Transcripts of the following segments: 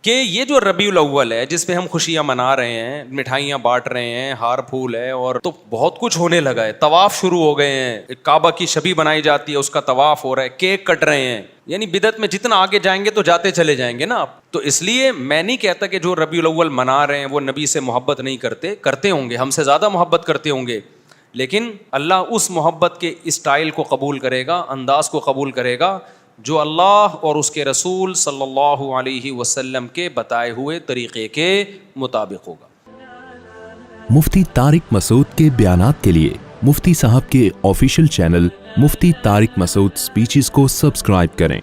کہ یہ جو ربیع الاول ہے جس پہ ہم خوشیاں منا رہے ہیں, مٹھائیاں بانٹ رہے ہیں, ہار پھول ہے, اور تو بہت کچھ ہونے لگا ہے, طواف شروع ہو گئے ہیں, کعبہ کی شبی بنائی جاتی ہے, اس کا طواف ہو رہا ہے, کیک کٹ رہے ہیں, یعنی بدعت میں جتنا آگے جائیں گے تو جاتے چلے جائیں گے نا آپ. تو اس لیے میں نہیں کہتا کہ جو ربیع الاول منا رہے ہیں وہ نبی سے محبت نہیں کرتے ہوں گے, ہم سے زیادہ محبت کرتے ہوں گے, لیکن اللہ اس محبت کے اسٹائل کو قبول کرے گا, انداز کو قبول کرے گا جو اللہ اور اس کے رسول صلی اللہ علیہ وسلم کے بتائے ہوئے طریقے کے مطابق ہوگا. مفتی طارق مسعود کے بیانات کے لیے مفتی صاحب کے آفیشیل چینل مفتی طارق مسعود سپیچز کو سبسکرائب کریں.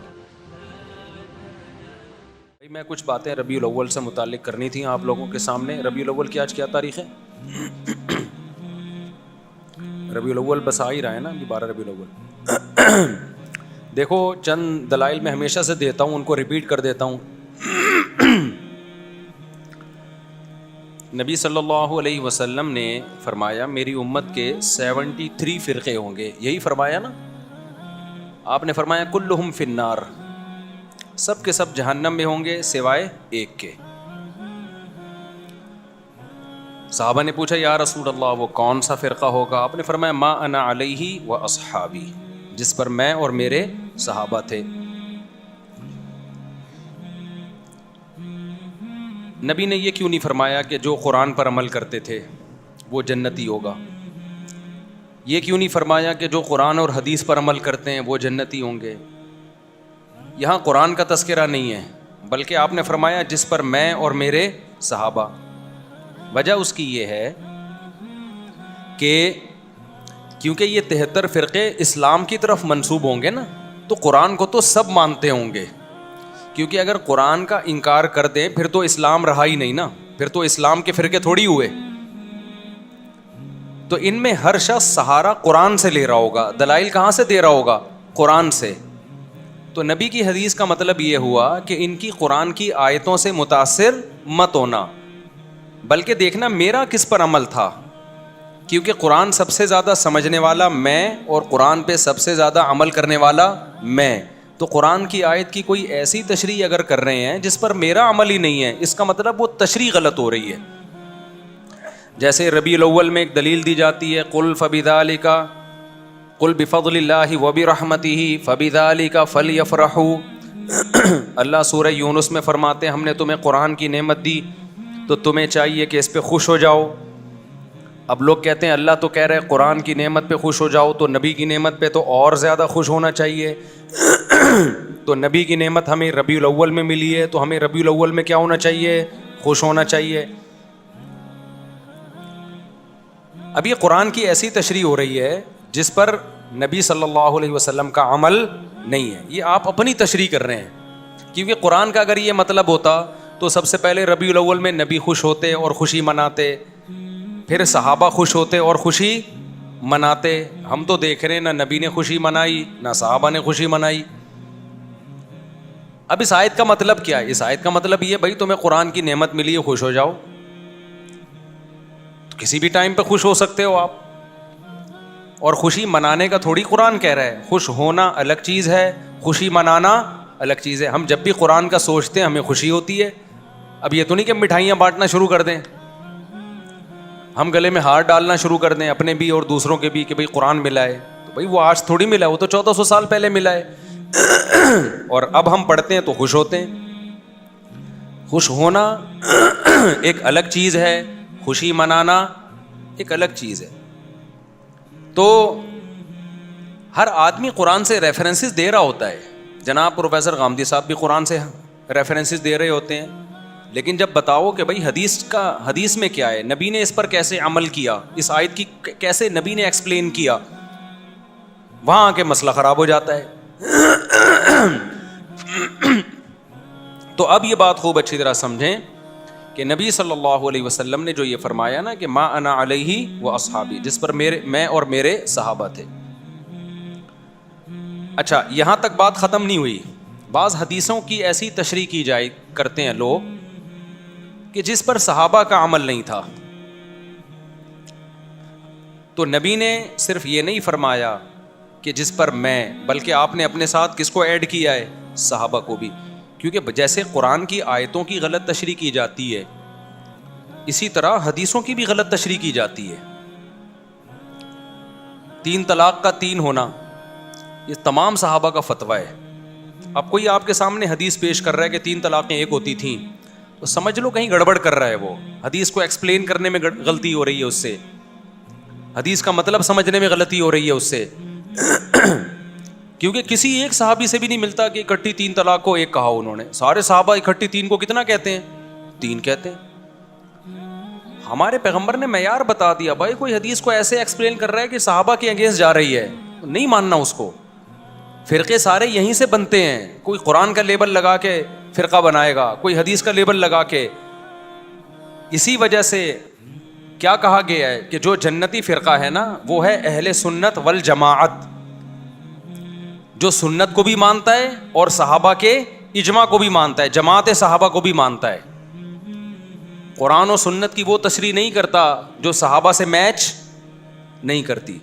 میں کچھ باتیں ربیع الاول سے متعلق کرنی تھیں آپ لوگوں کے سامنے. ربیع الاول کی آج کیا تاریخ ہے؟ ربیع الاول بس آ ہی رہا ہے نا, 12 ربیع الاول. دیکھو چند دلائل میں ہمیشہ سے دیتا ہوں, ان کو ریپیٹ کر دیتا ہوں. نبی صلی اللہ علیہ وسلم نے فرمایا میری امت کے 73 فرقے ہوں گے, یہی فرمایا نا آپ نے, فرمایا کلہم فی النار, سب کے سب جہنم میں ہوں گے سوائے ایک کے. صحابہ نے پوچھا یا رسول اللہ وہ کون سا فرقہ ہوگا؟ آپ نے فرمایا ما انا علیہ و اصحابی, جس پر میں اور میرے صحابہ تھے. نبی نے یہ کیوں نہیں فرمایا کہ جو قرآن پر عمل کرتے تھے وہ جنتی ہوگا؟ یہ کیوں نہیں فرمایا کہ جو قرآن اور حدیث پر عمل کرتے ہیں وہ جنتی ہوں گے؟ یہاں قرآن کا تذکرہ نہیں ہے, بلکہ آپ نے فرمایا جس پر میں اور میرے صحابہ. وجہ اس کی یہ ہے کہ کیونکہ یہ 73 فرقے اسلام کی طرف منسوب ہوں گے نا, تو قرآن کو تو سب مانتے ہوں گے, کیونکہ اگر قرآن کا انکار کر دیں پھر تو اسلام رہا ہی نہیں نا, پھر تو اسلام کے فرقے تھوڑی ہوئے. تو ان میں ہر شخص سہارا قرآن سے لے رہا ہوگا, دلائل کہاں سے دے رہا ہوگا؟ قرآن سے. تو نبی کی حدیث کا مطلب یہ ہوا کہ ان کی قرآن کی آیتوں سے متاثر مت ہونا, بلکہ دیکھنا میرا کس پر عمل تھا, کیونکہ قرآن سب سے زیادہ سمجھنے والا میں اور قرآن پہ سب سے زیادہ عمل کرنے والا میں. تو قرآن کی آیت کی کوئی ایسی تشریح اگر کر رہے ہیں جس پر میرا عمل ہی نہیں ہے, اس کا مطلب وہ تشریح غلط ہو رہی ہے. جیسے ربیع الاول میں ایک دلیل دی جاتی ہے قل فبذالک قل بفضل اللہ وبرحمتہ فبذالک فلیفرحوا. اللہ سورہ یونس میں فرماتے ہیں ہم نے تمہیں قرآن کی نعمت دی تو تمہیں چاہیے کہ اس پہ خوش ہو جاؤ. اب لوگ کہتے ہیں اللہ تو کہہ رہے قرآن کی نعمت پہ خوش ہو جاؤ, تو نبی کی نعمت پہ تو اور زیادہ خوش ہونا چاہیے. تو نبی کی نعمت ہمیں ربیع الاول میں ملی ہے, تو ہمیں ربیع الاول میں کیا ہونا چاہیے؟ خوش ہونا چاہیے. اب یہ قرآن کی ایسی تشریح ہو رہی ہے جس پر نبی صلی اللہ علیہ وسلم کا عمل نہیں ہے, یہ آپ اپنی تشریح کر رہے ہیں. کیونکہ قرآن کا اگر یہ مطلب ہوتا تو سب سے پہلے ربیع الاول میں نبی خوش ہوتے اور خوشی مناتے, پھر صحابہ خوش ہوتے اور خوشی مناتے. ہم تو دیکھ رہے ہیں نہ نبی نے خوشی منائی نہ صحابہ نے خوشی منائی. اب اس آیت کا مطلب کیا ہے؟ اس آیت کا مطلب یہ بھائی تمہیں قرآن کی نعمت ملی ہے خوش ہو جاؤ. تو کسی بھی ٹائم پہ خوش ہو سکتے ہو آپ, اور خوشی منانے کا تھوڑی قرآن کہہ رہا ہے. خوش ہونا الگ چیز ہے, خوشی منانا الگ چیز ہے. ہم جب بھی قرآن کا سوچتے ہیں ہمیں خوشی ہوتی ہے. اب یہ تو نہیں کہ مٹھائیاں بانٹنا شروع کر دیں, ہم گلے میں ہار ڈالنا شروع کر دیں اپنے بھی اور دوسروں کے بھی کہ بھائی قرآن ملا ہے. تو بھائی وہ آج تھوڑی ملا, وہ تو 1400 سال پہلے ملا ہے. اور اب ہم پڑھتے ہیں تو خوش ہوتے ہیں. خوش ہونا ایک الگ چیز ہے, خوشی منانا ایک الگ چیز ہے. تو ہر آدمی قرآن سے ریفرنسز دے رہا ہوتا ہے. جناب پروفیسر غامدی صاحب بھی قرآن سے ریفرنسز دے رہے ہوتے ہیں, لیکن جب بتاؤ کہ بھائی حدیث میں کیا ہے, نبی نے اس پر کیسے عمل کیا, اس آیت کی کیسے نبی نے ایکسپلین کیا, وہاں آ کے مسئلہ خراب ہو جاتا ہے. تو اب یہ بات خوب اچھی طرح سمجھیں کہ نبی صلی اللہ علیہ وسلم نے جو یہ فرمایا نا کہ ما انا علیہ و اصحابی, جس پر میں اور میرے صحابہ تھے. اچھا یہاں تک بات ختم نہیں ہوئی. بعض حدیثوں کی ایسی تشریح کی جائے کرتے ہیں لوگ کہ جس پر صحابہ کا عمل نہیں تھا. تو نبی نے صرف یہ نہیں فرمایا کہ جس پر میں, بلکہ آپ نے اپنے ساتھ کس کو ایڈ کیا ہے؟ صحابہ کو بھی. کیونکہ جیسے قرآن کی آیتوں کی غلط تشریح کی جاتی ہے اسی طرح حدیثوں کی بھی غلط تشریح کی جاتی ہے. 3 طلاق کا 3 ہونا یہ تمام صحابہ کا فتویٰ ہے. اب کوئی آپ کے سامنے حدیث پیش کر رہا ہے کہ 3 طلاقیں 1 ہوتی تھیں تو سمجھ لو کہیں گڑبڑ کر رہا ہے. وہ حدیث کو ایکسپلین کرنے میں غلطی ہو رہی ہے اس سے, حدیث کا مطلب سمجھنے میں غلطی ہو رہی ہے اس سے. کیونکہ کسی ایک صحابی سے بھی نہیں ملتا کہ اکٹھی 3 طلاق کو 1 کہا انہوں نے. سارے صحابہ اکٹھی 3 کو کتنا کہتے ہیں؟ 3 کہتے ہیں. ہمارے پیغمبر نے معیار بتا دیا. بھائی کوئی حدیث کو ایسے ایکسپلین کر رہا ہے کہ صحابہ کے اگینسٹ جا رہی ہے, نہیں ماننا اس کو. فرقے سارے یہیں سے بنتے ہیں. کوئی قرآن کا لیبل لگا کے فرقہ بنائے گا, کوئی حدیث کا لیبل لگا کے. اسی وجہ سے کیا کہا گیا ہے کہ جو جنتی فرقہ ہے نا وہ ہے اہل سنت والجماعت, جو سنت کو بھی مانتا ہے اور صحابہ کے اجماع کو بھی مانتا ہے, جماعت صحابہ کو بھی مانتا ہے. قرآن و سنت کی وہ تشریح نہیں کرتا جو صحابہ سے میچ نہیں کرتی.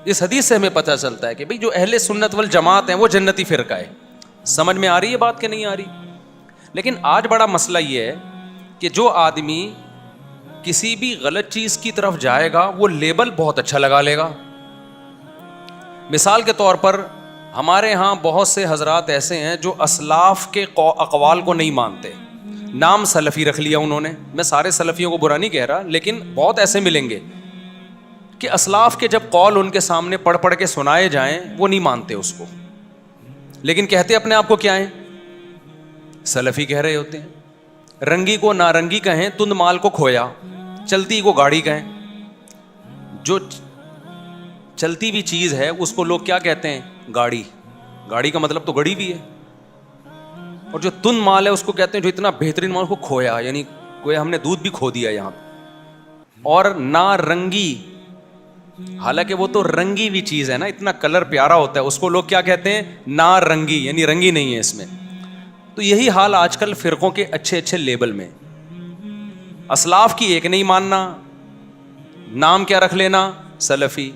اس حدیث سے ہمیں پتہ چلتا ہے کہ بھئی جو اہل سنت والجماعت ہیں وہ جنتی فرقہ ہے. سمجھ میں آ رہی ہے بات کہ نہیں آ رہی؟ لیکن آج بڑا مسئلہ یہ ہے کہ جو آدمی کسی بھی غلط چیز کی طرف جائے گا وہ لیبل بہت اچھا لگا لے گا. مثال کے طور پر ہمارے ہاں بہت سے حضرات ایسے ہیں جو اسلاف کے اقوال کو نہیں مانتے. نام سلفی رکھ لیا انہوں نے. میں سارے سلفیوں کو برا نہیں کہہ رہا, لیکن بہت ایسے ملیں گے کہ اسلاف کے جب قول ان کے سامنے پڑھ پڑھ کے سنائے جائیں وہ نہیں مانتے اس کو, لیکن کہتے اپنے آپ کو کیا ہیں؟ سلفی کہہ رہے ہوتے ہیں. رنگی کو نارنگی کہیں, تند مال کو کھویا, چلتی کو گاڑی کہیں. جو چلتی بھی چیز ہے اس کو لوگ کیا کہتے ہیں؟ گاڑی. گاڑی کا مطلب تو گڑی بھی ہے. اور جو تند مال ہے اس کو کہتے ہیں جو اتنا بہترین مال کو کھویا, یعنی کوئی ہم نے دودھ بھی کھو دیا یہاں. اور نارنگی, حالانکہ وہ تو رنگی بھی چیز ہے نا, اتنا کلر پیارا ہوتا ہے, اس کو لوگ کیا کہتے ہیں؟ نارنگی, یعنی رنگی نہیں ہے اس میں. تو یہی حال آج کل فرقوں کے اچھے اچھے لیبل میں. اسلاف کی ایک نہیں ماننا, نام کیا رکھ لینا؟ سلفی.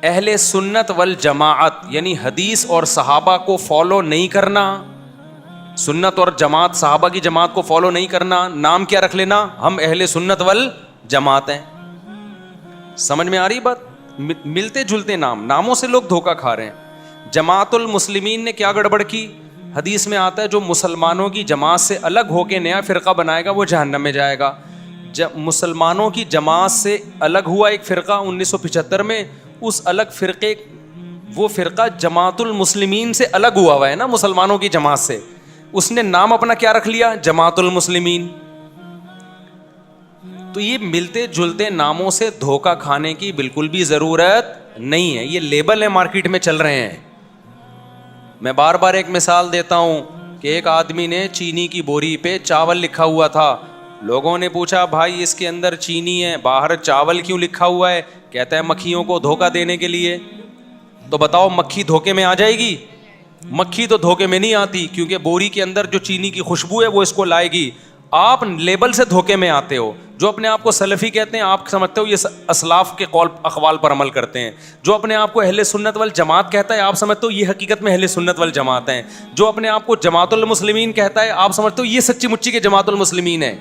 اہل سنت والجماعت یعنی حدیث اور صحابہ کو فالو نہیں کرنا, سنت اور جماعت صحابہ کی جماعت کو فالو نہیں کرنا, نام کیا رکھ لینا؟ ہم اہل سنت والجماعت ہیں. سمجھ میں آ رہی بات؟ ملتے جلتے ناموں سے لوگ دھوکہ کھا رہے ہیں. جماعت المسلمین نے کیا گڑبڑ کی؟ حدیث میں آتا ہے جو مسلمانوں کی جماعت سے الگ ہو کے نیا فرقہ بنائے گا وہ جہنم میں جائے گا. جب مسلمانوں کی جماعت سے الگ ہوا ایک فرقہ 1975 میں, اس الگ فرقے, وہ فرقہ جماعت المسلمین سے الگ ہوا ہے نا مسلمانوں کی جماعت سے, اس نے نام اپنا کیا رکھ لیا؟ جماعت المسلمین. تو یہ ملتے جلتے ناموں سے دھوکہ کھانے کی بالکل بھی ضرورت نہیں ہے. یہ لیبل ہیں مارکیٹ میں چل رہے ہیں. میں بار بار ایک مثال دیتا ہوں کہ ایک آدمی نے چینی کی بوری پہ چاول لکھا ہوا تھا. لوگوں نے پوچھا بھائی اس کے اندر چینی ہے, باہر چاول کیوں لکھا ہوا ہے؟ کہتا ہے مکھیوں کو دھوکہ دینے کے لیے. تو بتاؤ مکھی دھوکے میں آ جائے گی؟ مکھی تو دھوکے میں نہیں آتی, کیونکہ بوری کے اندر جو چینی کی خوشبو ہے وہ اس کو لائے گی. آپ لیبل سے دھوکے میں آتے ہو. جو اپنے آپ کو سلفی کہتے ہیں آپ سمجھتے ہو یہ اسلاف کے قول اقوال پر عمل کرتے ہیں. جو اپنے آپ کو اہل سنت والجماعت کہتا ہے آپ سمجھتے ہو یہ حقیقت میں اہل سنت والجماعت ہیں. جو اپنے آپ کو جماعت المسلمین کہتا ہے آپ سمجھتے ہو یہ سچی مچی کے جماعت المسلمین ہے.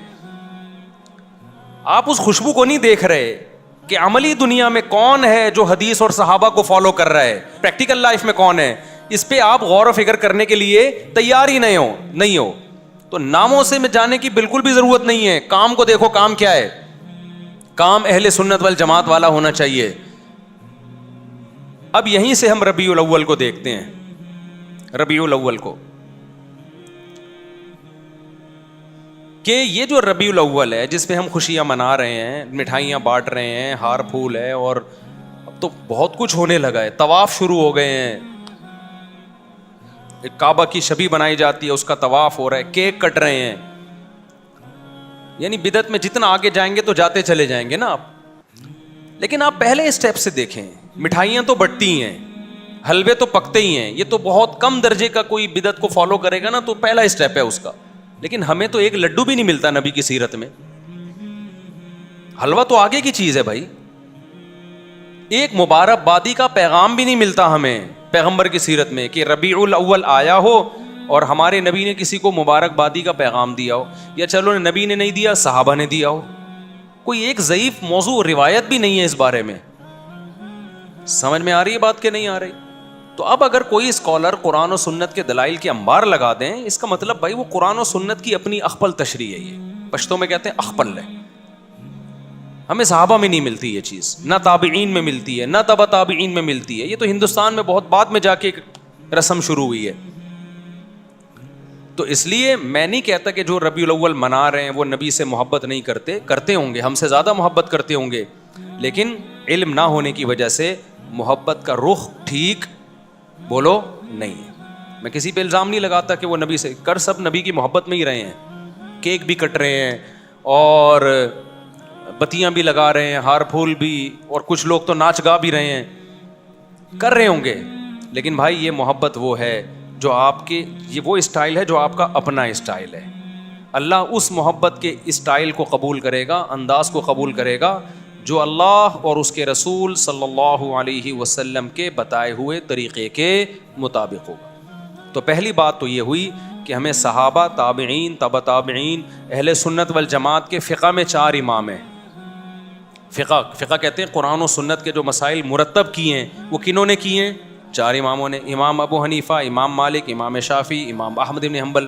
آپ اس خوشبو کو نہیں دیکھ رہے کہ عملی دنیا میں کون ہے جو حدیث اور صحابہ کو فالو کر رہا ہے, پریکٹیکل لائف میں کون ہے. اس پہ آپ غور و فکر کرنے کے لیے تیار ہی نہیں ہو. تو ناموں سے میں جانے کی بالکل بھی ضرورت نہیں ہے. کام کو دیکھو, کام کیا ہے؟ کام اہل سنت والجماعت والا ہونا چاہیے. اب یہیں سے ہم ربیع الاول کو دیکھتے ہیں. ربیع الاول کو کہ یہ جو ربیع الاول ہے جس پہ ہم خوشیاں منا رہے ہیں, مٹھائیاں بانٹ رہے ہیں, ہار پھول ہے, اور اب تو بہت کچھ ہونے لگا ہے. طواف شروع ہو گئے ہیں, ایک کعبہ کی شبیہ بنائی جاتی ہے, اس کا طواف ہو رہا ہے, کیک کٹ رہے ہیں. یعنی بدعت میں جتنا آگے جائیں گے تو جاتے چلے جائیں گے نا آپ. لیکن آپ پہلے اسٹیپ سے دیکھیں, مٹھائیاں تو بٹتی ہیں, حلوے تو پکتے ہی ہیں. یہ تو بہت کم درجے کا کوئی بدعت کو فالو کرے گا نا تو پہلا اسٹیپ ہے اس کا. لیکن ہمیں تو ایک لڈو بھی نہیں ملتا نبی کی سیرت میں. حلوہ تو آگے کی چیز ہے بھائی. ایک مبارک بادی کا پیغام بھی نہیں ملتا ہمیں. پیغمبر کی سیرت میں کہ ربیع الاول آیا ہو اور ہمارے نبی نے کسی کو مبارکبادی کا پیغام دیا ہو, یا چلو نبی نے نہیں دیا صحابہ نے دیا ہو, کوئی ایک ضعیف موضوع روایت بھی نہیں ہے اس بارے میں. سمجھ میں آ رہی ہے بات کہ نہیں آ رہی؟ تو اب اگر کوئی اسکالر قرآن و سنت کے دلائل کے انبار لگا دیں, اس کا مطلب بھائی وہ قرآن و سنت کی اپنی اخپل تشریح ہے. یہ پشتوں میں کہتے ہیں اخپل ہے. ہمیں صحابہ میں نہیں ملتی یہ چیز, نہ تابعین میں ملتی ہے, نہ تبع تابعین میں ملتی ہے. یہ تو ہندوستان میں بہت بعد میں جا کے ایک رسم شروع ہوئی ہے. تو اس لیے میں نہیں کہتا کہ جو ربیع الاول منا رہے ہیں وہ نبی سے محبت نہیں کرتے, کرتے ہوں گے, ہم سے زیادہ محبت کرتے ہوں گے, لیکن علم نہ ہونے کی وجہ سے محبت کا رخ ٹھیک بولو نہیں ہے. میں کسی پہ الزام نہیں لگاتا کہ وہ نبی سے کر, سب نبی کی محبت میں ہی رہے ہیں, کیک بھی کٹ رہے ہیں اور بتیاں بھی لگا رہے ہیں, ہار پھول بھی, اور کچھ لوگ تو ناچ گا بھی رہے ہیں, کر رہے ہوں گے. لیکن بھائی یہ محبت وہ ہے جو آپ کے, یہ وہ اسٹائل ہے جو آپ کا اپنا اسٹائل ہے. اللہ اس محبت کے اسٹائل کو قبول کرے گا, انداز کو قبول کرے گا جو اللہ اور اس کے رسول صلی اللہ علیہ وسلم کے بتائے ہوئے طریقے کے مطابق ہوگا. تو پہلی بات تو یہ ہوئی کہ ہمیں صحابہ, تابعین, تبع تابعین, اہل سنت والجماعت کے فقہ میں 4 امام ہیں. فقہ کہتے ہیں قرآن و سنت کے جو مسائل مرتب کیے ہیں وہ کنہوں نے کیے ہیں؟ 4 اماموں نے. امام ابو حنیفہ, امام مالک, امام شافعی, امام احمد بن حنبل.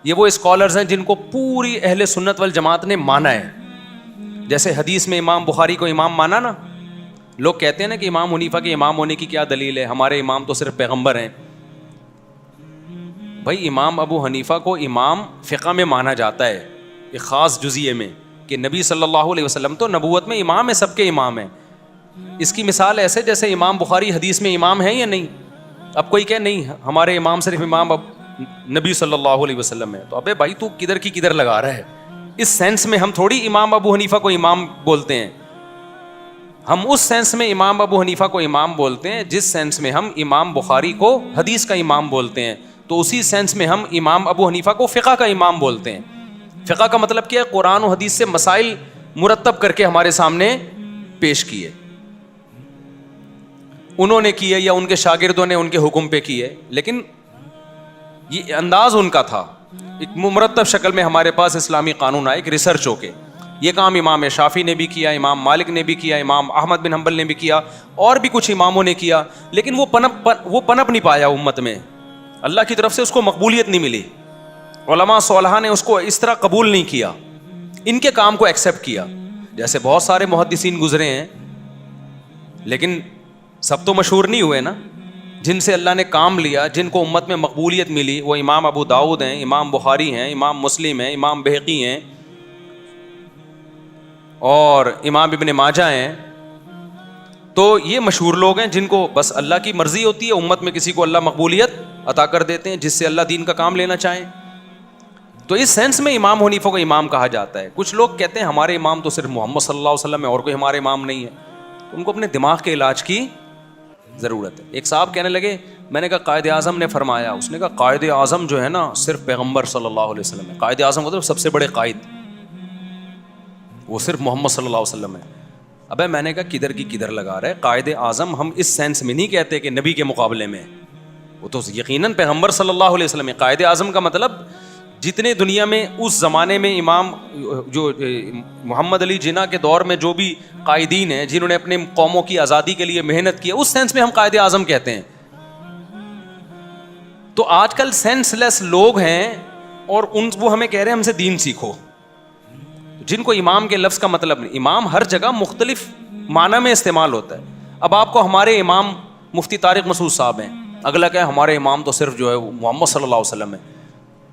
یہ وہ اسکالرز ہیں جن کو پوری اہل سنت والجماعت نے مانا ہے. جیسے حدیث میں امام بخاری کو امام مانا نا, لوگ کہتے ہیں نا کہ امام حنیفہ کے امام ہونے کی کیا دلیل ہے, ہمارے امام تو صرف پیغمبر ہیں. بھائی امام ابو حنیفہ کو امام فقہ میں مانا جاتا ہے ایک خاص جزیے میں, کہ نبی صلی اللہ علیہ وسلم تو نبوت میں امام ہے, سب کے امام ہیں. اس کی مثال ایسے جیسے امام بخاری حدیث میں امام ہیں یا نہیں. اب کوئی کہے نہیں ہمارے امام صرف امام نبی صلی اللہ علیہ وسلم ہے, تو ابے بھائی تو کدھر کی کدھر لگا رہا ہے. اس سینس میں ہم تھوڑی امام ابو حنیفہ کو امام بولتے ہیں, ہم اس سینس میں امام ابو حنیفہ کو امام بولتے ہیں جس سینس میں ہم امام بخاری کو حدیث کا امام بولتے ہیں. تو اسی سینس میں ہم امام ابو حنیفہ کو فقہ کا امام بولتے ہیں. فقہ کا مطلب کیا ہے؟ قرآن و حدیث سے مسائل مرتب کر کے ہمارے سامنے پیش کیے, انہوں نے کیے یا ان کے شاگردوں نے ان کے حکم پہ کیے, لیکن یہ انداز ان کا تھا. ایک مرتب شکل میں ہمارے پاس اسلامی قانون آئے, ایک ریسرچ ہو کے. یہ کام امام شافعی نے بھی کیا, امام مالک نے بھی کیا, امام احمد بن حنبل نے بھی کیا, اور بھی کچھ اماموں نے کیا, لیکن وہ پنپ نہیں پایا امت میں. اللہ کی طرف سے اس کو مقبولیت نہیں ملی. علماء صالحہ نے اس کو اس طرح قبول نہیں کیا, ان کے کام کو ایکسیپٹ کیا. جیسے بہت سارے محدثین گزرے ہیں, لیکن سب تو مشہور نہیں ہوئے نا. جن سے اللہ نے کام لیا, جن کو امت میں مقبولیت ملی, وہ امام ابو داؤد ہیں, امام بخاری ہیں, امام مسلم ہیں, امام بہقی ہیں, اور امام ابن ماجہ ہیں. تو یہ مشہور لوگ ہیں جن کو بس اللہ کی مرضی ہوتی ہے, امت میں کسی کو اللہ مقبولیت عطا کر دیتے ہیں جس سے اللہ دین کا کام لینا چاہیں. تو اس سینس میں امام حنیفہ کو امام کہا جاتا ہے. کچھ لوگ کہتے ہیں ہمارے امام تو صرف محمد صلی اللہ علیہ وسلم ہے, اور کوئی ہمارے امام نہیں ہے. ان کو اپنے دماغ کے علاج کی ضرورت ہے. ایک صاحب کہنے لگے, میں نے کہا قائد اعظم نے فرمایا. اس نے کہا قائد اعظم جو ہے نا صرف پیغمبر صلی اللہ علیہ وسلم ہے. قائد اعظم مطلب سب سے بڑے قائد, وہ صرف محمد صلی اللہ علیہ وسلم ہے. ابے میں نے کہا کدھر کی کدھر لگا رہا ہے. قائد اعظم ہم اس سینس میں نہیں کہتے کہ نبی کے مقابلے میں, وہ تو یقیناً پیغمبر صلی اللہ علیہ وسلم ہے. قائد اعظم کا مطلب جتنے دنیا میں اس زمانے میں امام جو محمد علی جناح کے دور میں جو بھی قائدین ہیں جنہوں نے اپنے قوموں کی آزادی کے لیے محنت کی, اس سینس میں ہم قائد اعظم کہتے ہیں. تو آج کل سینس لیس لوگ ہیں اور وہ ہمیں کہہ رہے ہیں ہم سے دین سیکھو, جن کو امام کے لفظ کا مطلب نہیں. امام ہر جگہ مختلف معنی میں استعمال ہوتا ہے. اب آپ کو ہمارے امام مفتی طارق مسعود صاحب ہیں, اگلا کہ ہمارے امام تو صرف جو ہے محمد صلی اللہ علیہ وسلم ہے.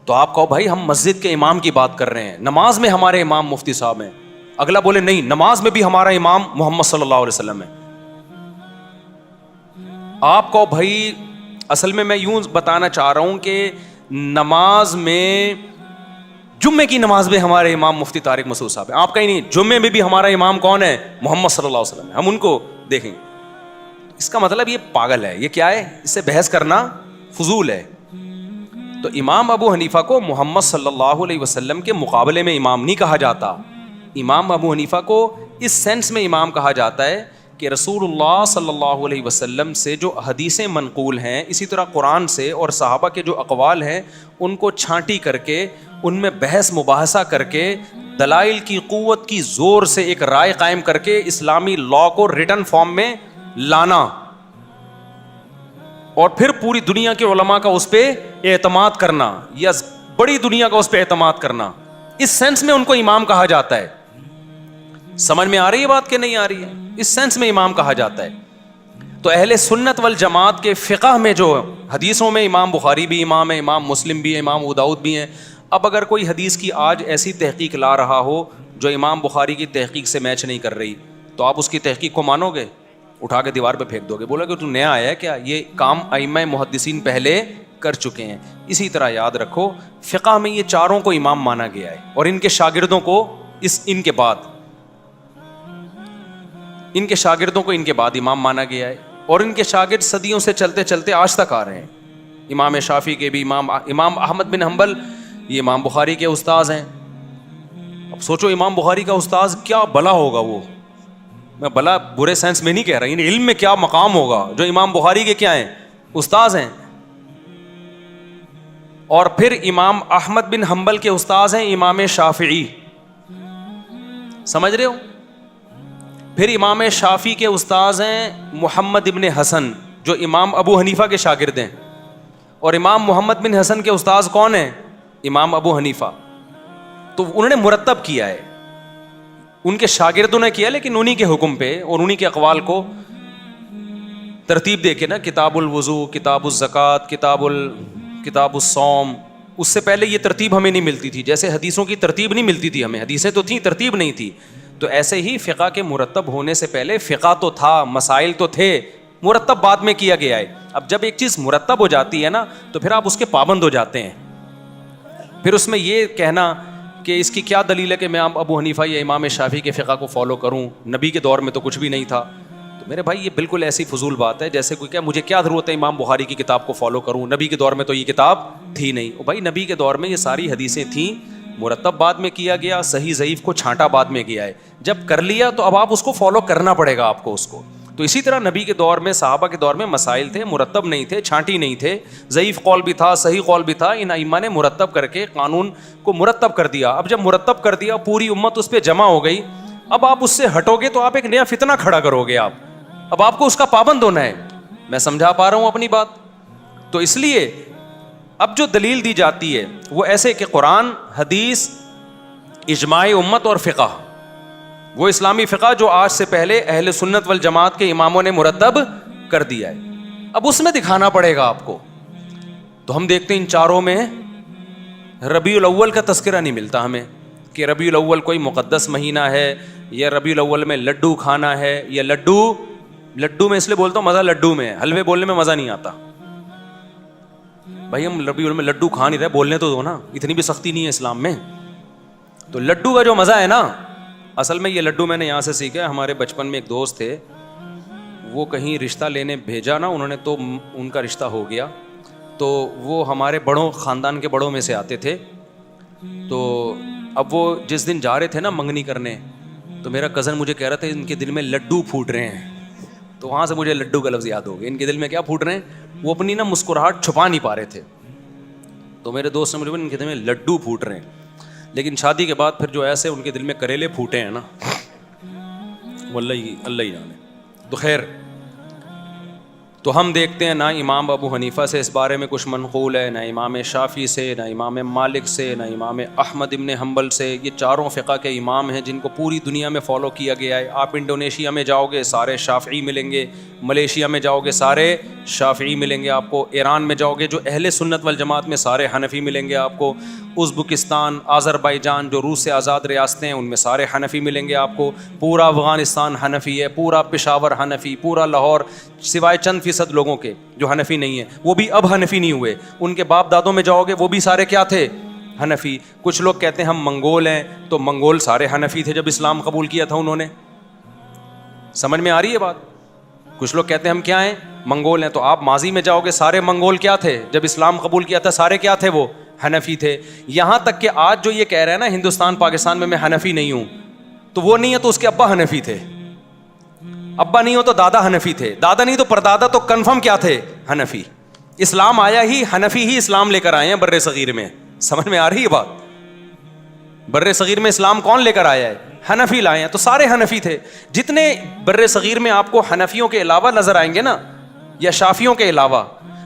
تو آپ کہو بھائی ہم مسجد کے امام کی بات کر رہے ہیں, نماز میں ہمارے امام مفتی صاحب ہیں. اگلا بولے نہیں, نماز میں بھی ہمارا امام محمد صلی اللہ علیہ وسلم ہے. آپ کو بھائی اصل میں یوں بتانا چاہ رہا ہوں کہ نماز میں, جمعے کی نماز میں ہمارے امام مفتی طارق مسعود صاحب ہیں. آپ کہیں نہیں, جمعے میں بھی ہمارا امام کون ہے؟ محمد صلی اللہ علیہ وسلم ہے. ہم ان کو دیکھیں. اس کا مطلب یہ پاگل ہے, یہ کیا ہے, اس سے بحث کرنا فضول ہے. تو امام ابو حنیفہ کو محمد صلی اللہ علیہ وسلم کے مقابلے میں امام نہیں کہا جاتا. امام ابو حنیفہ کو اس سینس میں امام کہا جاتا ہے کہ رسول اللہ صلی اللہ علیہ وسلم سے جو حدیثیں منقول ہیں، اسی طرح قرآن سے اور صحابہ کے جو اقوال ہیں، ان کو چھانٹی کر کے ان میں بحث مباحثہ کر کے دلائل کی قوت کی زور سے ایک رائے قائم کر کے اسلامی لا کو ریٹن فارم میں لانا، اور پھر پوری دنیا کے علماء کا اس پہ اعتماد کرنا یا بڑی دنیا کا اس پہ اعتماد کرنا، اس سینس میں ان کو امام کہا جاتا ہے. سمجھ میں آ رہی ہے بات کہ نہیں آ رہی ہے؟ اس سینس میں امام کہا جاتا ہے. تو اہل سنت والجماعت کے فقہ میں جو حدیثوں میں امام بخاری بھی امام ہے، امام مسلم بھی ہے، امام ابو داؤد بھی ہیں. اب اگر کوئی حدیث کی آج ایسی تحقیق لا رہا ہو جو امام بخاری کی تحقیق سے میچ نہیں کر رہی، تو آپ اس کی تحقیق کو مانو گے؟ اٹھا کے دیوار پہ پھینک دو گے، بولا کہ تو نیا آیا ہے کیا؟ یہ کام ائمہ محدثین پہلے کر چکے ہیں. اسی طرح یاد رکھو فقہ میں یہ چاروں کو امام مانا گیا ہے، اور ان کے شاگردوں کو ان کے شاگردوں کو ان کے بعد امام مانا گیا ہے، اور ان کے شاگرد صدیوں سے چلتے چلتے آج تک آ رہے ہیں. امام شافعی کے بھی امام احمد بن حنبل یہ امام بخاری کے استاذ ہیں. اب سوچو امام بخاری کا استاذ کیا بلا ہوگا، وہ میں بلا برے سینس میں نہیں کہہ رہا، یعنی علم میں کیا مقام ہوگا جو امام بخاری کے کیا ہیں، استاذ ہیں. اور پھر امام احمد بن حنبل کے استاذ ہیں امام شافعی، سمجھ رہے ہو؟ پھر امام شافعی کے استاذ ہیں محمد ابن حسن جو امام ابو حنیفہ کے شاگرد ہیں، اور امام محمد بن حسن کے استاذ کون ہیں؟ امام ابو حنیفہ. تو انہوں نے مرتب کیا ہے، ان کے شاگردوں نے کیا، لیکن انہی کے حکم پہ اور انہی کے اقوال کو ترتیب دے کے نا، کتاب الوضو، کتاب الزکوٰۃ، کتاب الصوم. اس سے پہلے یہ ترتیب ہمیں نہیں ملتی تھی، جیسے حدیثوں کی ترتیب نہیں ملتی تھی ہمیں، حدیثیں تو تھیں، ترتیب نہیں تھی. تو ایسے ہی فقہ کے مرتب ہونے سے پہلے فقہ تو تھا، مسائل تو تھے، مرتب بعد میں کیا گیا ہے. اب جب ایک چیز مرتب ہو جاتی ہے نا تو پھر آپ اس کے پابند ہو جاتے ہیں. پھر اس میں یہ کہنا کہ اس کی کیا دلیل ہے کہ میں ابو حنیفہ یا امام شافعی کے فقہ کو فالو کروں، نبی کے دور میں تو کچھ بھی نہیں تھا. تو میرے بھائی یہ بالکل ایسی فضول بات ہے جیسے کوئی کہ مجھے کیا ضرورت ہے امام بخاری کی کتاب کو فالو کروں، نبی کے دور میں تو یہ کتاب تھی نہیں. بھائی نبی کے دور میں یہ ساری حدیثیں تھیں، مرتب بعد میں کیا گیا، صحیح ضعیف کو چھانٹا بعد میں گیا ہے. جب کر لیا تو اب آپ اس کو فالو کرنا پڑے گا آپ کو اس کو. تو اسی طرح نبی کے دور میں، صحابہ کے دور میں مسائل تھے، مرتب نہیں تھے، چھانٹی نہیں تھے، ضعیف قول بھی تھا، صحیح قول بھی تھا. ان ائمہ نے مرتب کر کے قانون کو مرتب کر دیا. اب جب مرتب کر دیا، پوری امت اس پہ جمع ہو گئی. اب آپ اس سے ہٹو گے تو آپ ایک نیا فتنہ کھڑا کرو گے. اب آپ کو اس کا پابند ہونا ہے. میں سمجھا پا رہا ہوں اپنی بات؟ تو اس لیے اب جو دلیل دی جاتی ہے وہ ایسے کہ قرآن، حدیث، اجماع امت اور فقہ، وہ اسلامی فقہ جو آج سے پہلے اہل سنت والجماعت کے اماموں نے مرتب کر دیا ہے. اب اس میں دکھانا پڑے گا آپ کو. تو ہم دیکھتے ہیں ان چاروں میں ربیع الاول کا تذکرہ نہیں ملتا ہمیں کہ ربیع الاول کوئی مقدس مہینہ ہے، یا ربیع الاول میں لڈو کھانا ہے، یا لڈو میں اس لیے بولتا ہوں مزہ لڈو میں ہے، حلوے بولنے میں مزہ نہیں آتا. بھائی ہم ربیع الاول میں لڈو کھا نہیں رہے، بولنے تو دو نا، اتنی بھی سختی نہیں ہے اسلام میں. تو لڈو کا جو مزہ ہے نا، اصل میں یہ لڈو میں نے یہاں سے سیکھا. ہمارے بچپن میں ایک دوست تھے، وہ کہیں رشتہ لینے بھیجا نا انہوں نے، تو ان کا رشتہ ہو گیا. تو وہ ہمارے بڑوں، خاندان کے بڑوں میں سے آتے تھے. تو اب وہ جس دن جا رہے تھے نا منگنی کرنے، تو میرا کزن مجھے کہہ رہا تھا ان کے دل میں لڈو پھوٹ رہے ہیں. تو وہاں سے مجھے لڈو کا لفظ یاد ہو گیا. ان کے دل میں کیا پھوٹ رہے ہیں؟ وہ اپنی نا مسکراہٹ چھپا نہیں پا رہے تھے. تو میرے دوست نے مجھے بولا ان کے دل میں لڈو پھوٹ رہے ہیں. لیکن شادی کے بعد پھر جو ایسے ان کے دل میں کریلے پھوٹے ہیں نا، وہ اللہ ہی جانے. تو خیر، تو ہم دیکھتے ہیں نہ امام ابو حنیفہ سے اس بارے میں کچھ منقول ہے، نہ امام شافعی سے، نہ امام مالک سے، نہ امام احمد ابن حنبل سے. یہ چاروں فقہ کے امام ہیں جن کو پوری دنیا میں فالو کیا گیا ہے. آپ انڈونیشیا میں جاؤ گے سارے شافعی ملیں گے، ملیشیا میں جاؤ گے سارے شافعی ملیں گے آپ کو، ایران میں جاؤ گے جو اہل سنت والجماعت میں سارے حنفی ملیں گے آپ کو، ازبکستان، آذربائیجان جو روس سے آزاد ریاستیں ہیں ان میں سارے حنفی ملیں گے آپ کو. پورا افغانستان حنفی ہے، پورا پشاور حنفی، پورا لاہور، سوائے چند فیصد لوگوں کے جو حنفی نہیں ہیں، وہ بھی اب حنفی نہیں ہوئے. ان کے باپ دادوں میں جاؤ گے وہ بھی سارے کیا تھے؟ حنفی. کچھ لوگ کہتے ہیں ہم منگول ہیں، تو منگول سارے حنفی تھے جب اسلام قبول کیا تھا انہوں نے. سمجھ میں آ رہی ہے بات؟ کچھ لوگ کہتے ہیں ہم کیا ہیں؟ منگول ہیں. تو آپ ماضی میں جاؤ گے سارے منگول کیا تھے؟ جب اسلام قبول کیا تھا سارے کیا تھے؟ وہ حنفی تھے. یہاں تک کہ آج جو یہ کہہ رہے ہیں نا ہندوستان پاکستان میں حنفی نہیں ہوں، تو وہ نہیں ہے تو اس کے ابا حنفی تھے. ابا نہیں ہو تو دادا حنفی تھے, دادا نہیں تو پردادا تو کنفرم کیا تھے, حنفی. اسلام آیا ہی حنفی ہی اسلام لے کر آئے ہیں بر صغیر میں. سمجھ میں آ رہی ہے بات؟ بر صغیر میں اسلام کون لے کر آیا ہے؟ حنفی لائے ہیں. تو سارے حنفی تھے. جتنے بر صغیر میں آپ کو حنفیوں کے علاوہ نظر آئیں گے نا, یا شافیوں کے علاوہ,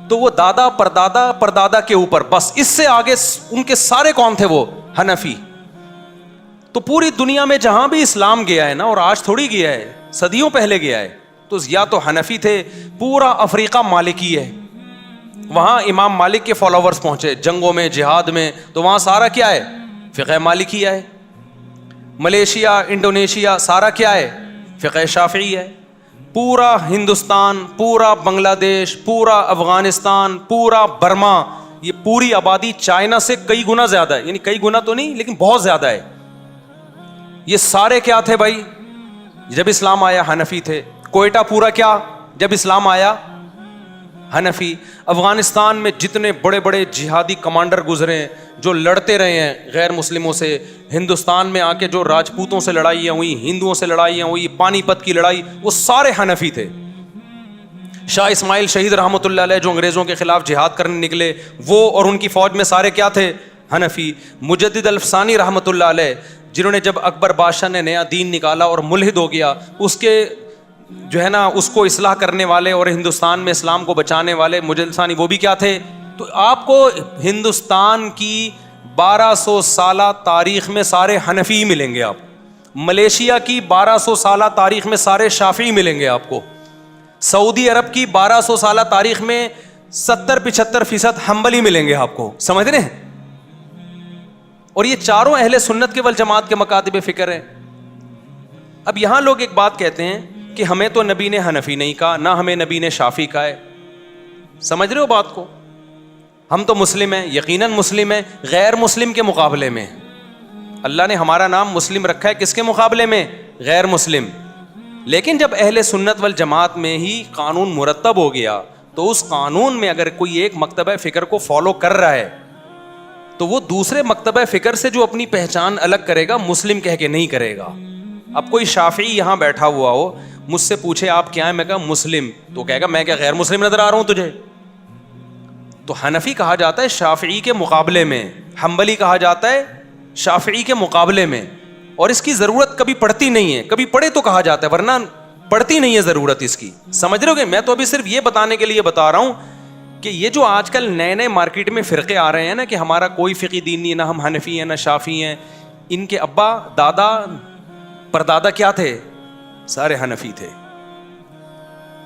تو وہ دادا پردادا پردادا کے اوپر, بس اس سے آگے ان کے سارے کون تھے؟ وہ حنفی. تو پوری دنیا میں جہاں بھی اسلام گیا ہے نا, اور آج تھوڑی گیا ہے, صدیوں پہلے گیا ہے, تو یا تو حنفی تھے. پورا افریقہ مالکی ہے, وہاں امام مالک کے فالوورز پہنچے جنگوں میں, جہاد میں, تو وہاں سارا کیا ہے؟ فقہ مالکی ہے. ملیشیا, انڈونیشیا, سارا کیا ہے؟ فقہ شافعی ہے. پورا ہندوستان, پورا بنگلہ دیش, پورا افغانستان, پورا برما, یہ پوری آبادی چائنا سے کئی گنا زیادہ ہے, یعنی کئی گنا تو نہیں لیکن بہت زیادہ ہے. یہ سارے کیا تھے بھائی جب اسلام آیا؟ حنفی تھے. کوئٹہ پورا کیا جب اسلام آیا؟ حنفی. افغانستان میں جتنے بڑے بڑے جہادی کمانڈر گزرے ہیں جو لڑتے رہے ہیں غیر مسلموں سے, ہندوستان میں آ کے جو راجپوتوں سے لڑائیاں ہوئی, ہندوؤں سے لڑائیاں ہوئی, پانی پت کی لڑائی, وہ سارے حنفی تھے. شاہ اسماعیل شہید رحمۃ اللہ علیہ جو انگریزوں کے خلاف جہاد کرنے نکلے, وہ اور ان کی فوج میں سارے کیا تھے؟ حنفی. مجدد الفسانی رحمۃ اللہ علیہ, جنہوں نے جب اکبر بادشاہ نے نیا دین نکالا اور ملحد ہو گیا, اس کے جو ہے نا اس کو اصلاح کرنے والے اور ہندوستان میں اسلام کو بچانے والے مجدد ثانی, وہ بھی کیا تھے؟ تو آپ کو ہندوستان کی 1200 سالہ تاریخ میں سارے حنفی ملیں گے. آپ ملیشیا کی 1200 سالہ تاریخ میں سارے شافعی ملیں گے آپ کو. سعودی عرب کی 1200 سالہ تاریخ میں 70-75% حنبلی ملیں گے آپ کو. سمجھ رہے ہیں؟ اور یہ چاروں اہل سنت کے والجماعت کے مکاتب فکر ہیں. اب یہاں لوگ ایک بات کہتے ہیں کہ ہمیں تو نبی نے حنفی نہیں کہا, نہ ہمیں نبی نے شافعی کہا ہے. سمجھ رہے ہو بات کو؟ ہم تو مسلم ہیں, یقیناً مسلم ہیں, غیر مسلم کے مقابلے میں. اللہ نے ہمارا نام مسلم رکھا ہے, کس کے مقابلے میں؟ غیر مسلم. لیکن جب اہل سنت والجماعت میں ہی قانون مرتب ہو گیا, تو اس قانون میں اگر کوئی ایک مکتبہ فکر کو فالو کر رہا ہے, تو وہ دوسرے مکتبہ فکر سے جو اپنی پہچان الگ کرے گا, مسلم کہہ کے نہیں کرے گا. اب کوئی شافعی یہاں بیٹھا ہوا ہو, مجھ سے پوچھے آپ کیا ہیں, میں کہا مسلم, تو کہے گا میں کیا غیر مسلم نظر آ رہا ہوں تجھے؟ تو حنفی کہا جاتا ہے شافعی کے مقابلے میں, حنبلی کہا جاتا ہے شافعی کے مقابلے میں. اور اس کی ضرورت کبھی پڑتی نہیں ہے, کبھی پڑھے تو کہا جاتا ہے, ورنہ پڑتی نہیں ہے ضرورت اس کی. سمجھ رہے ہو گے؟ میں تو ابھی صرف یہ بتانے کے لیے بتا رہا ہوں کہ یہ جو آج کل نئے نئے مارکیٹ میں فرقے آ رہے ہیں نا, کہ ہمارا کوئی فقہی دین نہیں ہے, نہ ہم حنفی ہیں نہ شافعی ہیں, ان کے ابا دادا پردادا کیا تھے؟ سارے حنفی تھے.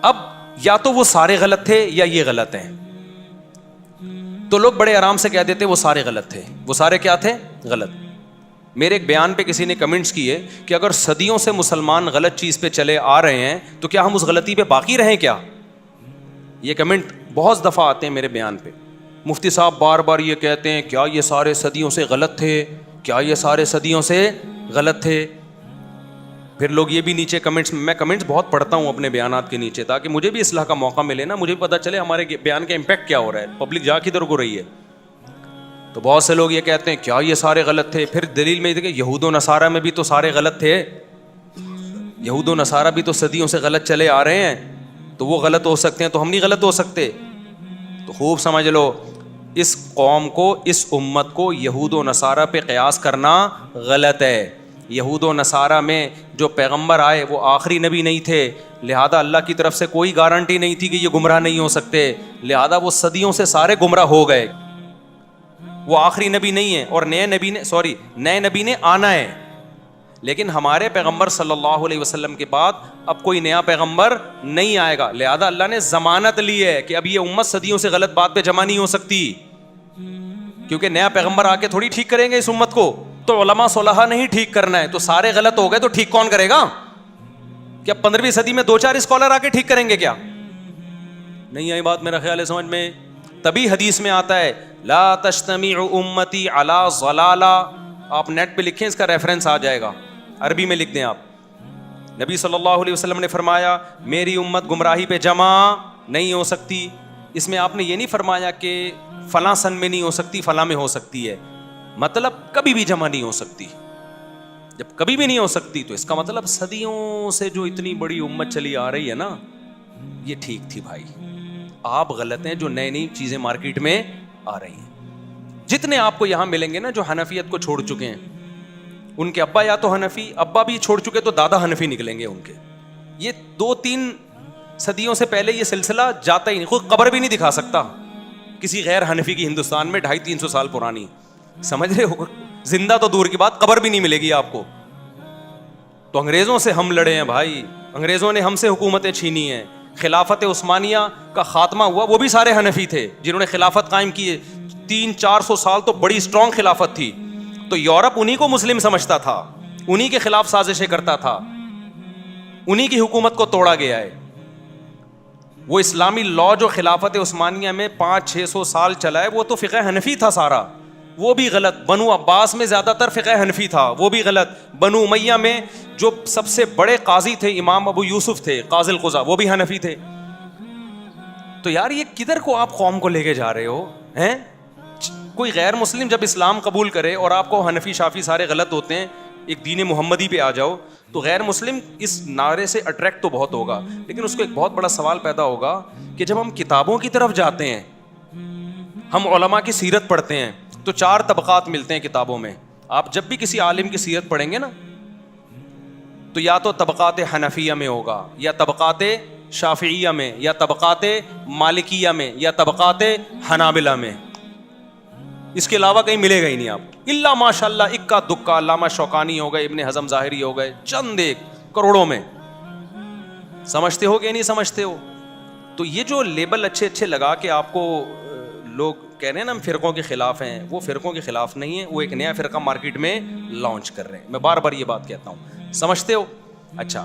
اب یا تو وہ سارے غلط تھے یا یہ غلط ہیں. تو لوگ بڑے آرام سے کہہ دیتے وہ سارے غلط تھے. وہ سارے کیا تھے؟ غلط. میرے ایک بیان پہ کسی نے کمنٹس کیے کہ اگر صدیوں سے مسلمان غلط چیز پہ چلے آ رہے ہیں تو کیا ہم اس غلطی پہ باقی رہیں کیا؟ یہ کمنٹ بہت دفعہ آتے ہیں میرے بیان پہ. مفتی صاحب بار بار یہ کہتے ہیں کیا یہ سارے صدیوں سے غلط تھے, کیا یہ سارے صدیوں سے غلط تھے. پھر لوگ یہ بھی نیچے کمنٹس, میں کمنٹس بہت پڑھتا ہوں اپنے بیانات کے نیچے, تاکہ مجھے بھی اصلاح کا موقع ملے نا, مجھے بھی پتہ چلے ہمارے بیان کا امپیکٹ کیا ہو رہا ہے, پبلک جا کدھر کو رہی ہے. تو بہت سے لوگ یہ کہتے ہیں کیا یہ سارے غلط تھے. پھر دلیل میں کہ یہود و نصارہ میں بھی تو سارے غلط تھے, یہود و نصارہ بھی تو صدیوں سے غلط چلے آ رہے ہیں, تو وہ غلط ہو سکتے ہیں تو ہم نہیں غلط ہو سکتے. تو خوب سمجھ لو, اس قوم کو, اس امت کو یہود و نصارہ پہ قیاس کرنا غلط ہے. یہود و نصارہ میں جو پیغمبر آئے وہ آخری نبی نہیں تھے, لہذا اللہ کی طرف سے کوئی گارنٹی نہیں تھی کہ یہ گمراہ نہیں ہو سکتے, لہذا وہ صدیوں سے سارے گمراہ ہو گئے. وہ آخری نبی نہیں ہے, اور نئے نبی نے آنا ہے. لیکن ہمارے پیغمبر صلی اللہ علیہ وسلم کے بعد اب کوئی نیا پیغمبر نہیں آئے گا, لہذا اللہ نے ضمانت لی ہے کہ اب یہ امت صدیوں سے غلط بات پہ جمع نہیں ہو سکتی, کیونکہ نیا پیغمبر آ کے تھوڑی ٹھیک کریں گے اس امت کو. تو علماء صلحاء نہیں ٹھیک کرنا ہے, تو سارے غلط ہو گئے تو ٹھیک کون کرے گا؟ کیا 15ویں صدی میں 2-4 اسکالر آ کے ٹھیک کریں گے؟ کیا نہیں آئی بات میرا خیال ہے سمجھ میں. تبھی حدیث میں آتا ہے لا تجتمع امتی علی ضلالہ, آپ نیٹ پہ لکھیں, اس کا ریفرنس آ جائے گا, عربی میں لکھ دیں آپ. نبی صلی اللہ علیہ وسلم نے فرمایا میری امت گمراہی پہ جمع نہیں ہو سکتی. اس میں آپ نے یہ نہیں فرمایا کہ فلاں سن میں نہیں ہو سکتی, فلاں میں ہو سکتی ہے, مطلب کبھی بھی جمع نہیں ہو سکتی. جب کبھی بھی نہیں ہو سکتی تو اس کا مطلب صدیوں سے جو اتنی بڑی امت چلی آ رہی ہے نا, یہ ٹھیک تھی بھائی. آپ غلط ہیں جو نئی نئی چیزیں مارکیٹ میں آ رہی ہیں. جتنے آپ کو یہاں ملیں گے نا جو حنفیت کو چھوڑ چکے ہیں, ان کے ابا یا تو حنفی, ابا بھی چھوڑ چکے تو دادا حنفی نکلیں گے ان کے. یہ 2-3 صدیوں سے پہلے یہ سلسلہ جاتا ہی نہیں. کوئی قبر بھی نہیں دکھا سکتا کسی غیر حنفی کی ہندوستان میں 250-300 سال پرانی. سمجھ رہے ہو, زندہ تو دور کی بات, قبر بھی نہیں ملے گی آپ کو. تو انگریزوں سے ہم لڑے ہیں بھائی, انگریزوں نے ہم سے حکومتیں چھینی ہیں. خلافت عثمانیہ کا خاتمہ ہوا, وہ بھی سارے حنفی تھے جنہوں نے خلافت قائم کی. 300-400 سال تو بڑی اسٹرانگ خلافت تھی. تو یورپ انہی کو مسلم سمجھتا تھا, انہی کے خلاف سازشیں کرتا تھا, انہی کی حکومت کو توڑا گیا ہے. وہ اسلامی لا جو خلافت عثمانیہ میں 500-600 سال چلا ہے, وہ تو فقہ حنفی تھا سارا, وہ بھی غلط. بنو عباس میں زیادہ تر فقہ حنفی تھا, وہ بھی غلط. بنو امیہ میں جو سب سے بڑے قاضی تھے امام ابو یوسف تھے قاضی القضاء, وہ بھی حنفی تھے. تو یار یہ کدھر کو آپ قوم کو لے کے جا رہے ہو ہیں؟ کوئی غیر مسلم جب اسلام قبول کرے اور آپ کو حنفی شافی سارے غلط ہوتے ہیں, ایک دین محمدی پہ آ جاؤ, تو غیر مسلم اس نعرے سے اٹریکٹ تو بہت ہوگا, لیکن اس کو ایک بہت بڑا سوال پیدا ہوگا کہ جب ہم کتابوں کی طرف جاتے ہیں, ہم علماء کی سیرت پڑھتے ہیں, تو 4 طبقات ملتے ہیں کتابوں میں. آپ جب بھی کسی عالم کی سیرت پڑھیں گے نا, تو یا تو طبقات حنفیہ میں ہوگا, یا طبقات شافعیہ میں, یا طبقات مالکیہ میں, یا طبقات حنابلہ میں. اس کے علاوہ کہیں ملے گا ہی نہیں آپ, الا ماشاء اللہ اکا دکا. علامہ شوکانی ہو گئے, ابن حزم ظاہری ہو گئے, چند ایک کروڑوں میں. سمجھتے ہو کہ نہیں سمجھتے ہو؟ تو یہ جو لیبل اچھے اچھے لگا کے آپ کو لوگ کہہ رہے ہیں نا ہم فرقوں کے خلاف ہیں, وہ فرقوں کے خلاف نہیں ہیں, وہ ایک نیا فرقہ مارکیٹ میں لانچ کر رہے ہیں. میں بار بار یہ بات کہتا ہوں, سمجھتے ہو؟ اچھا,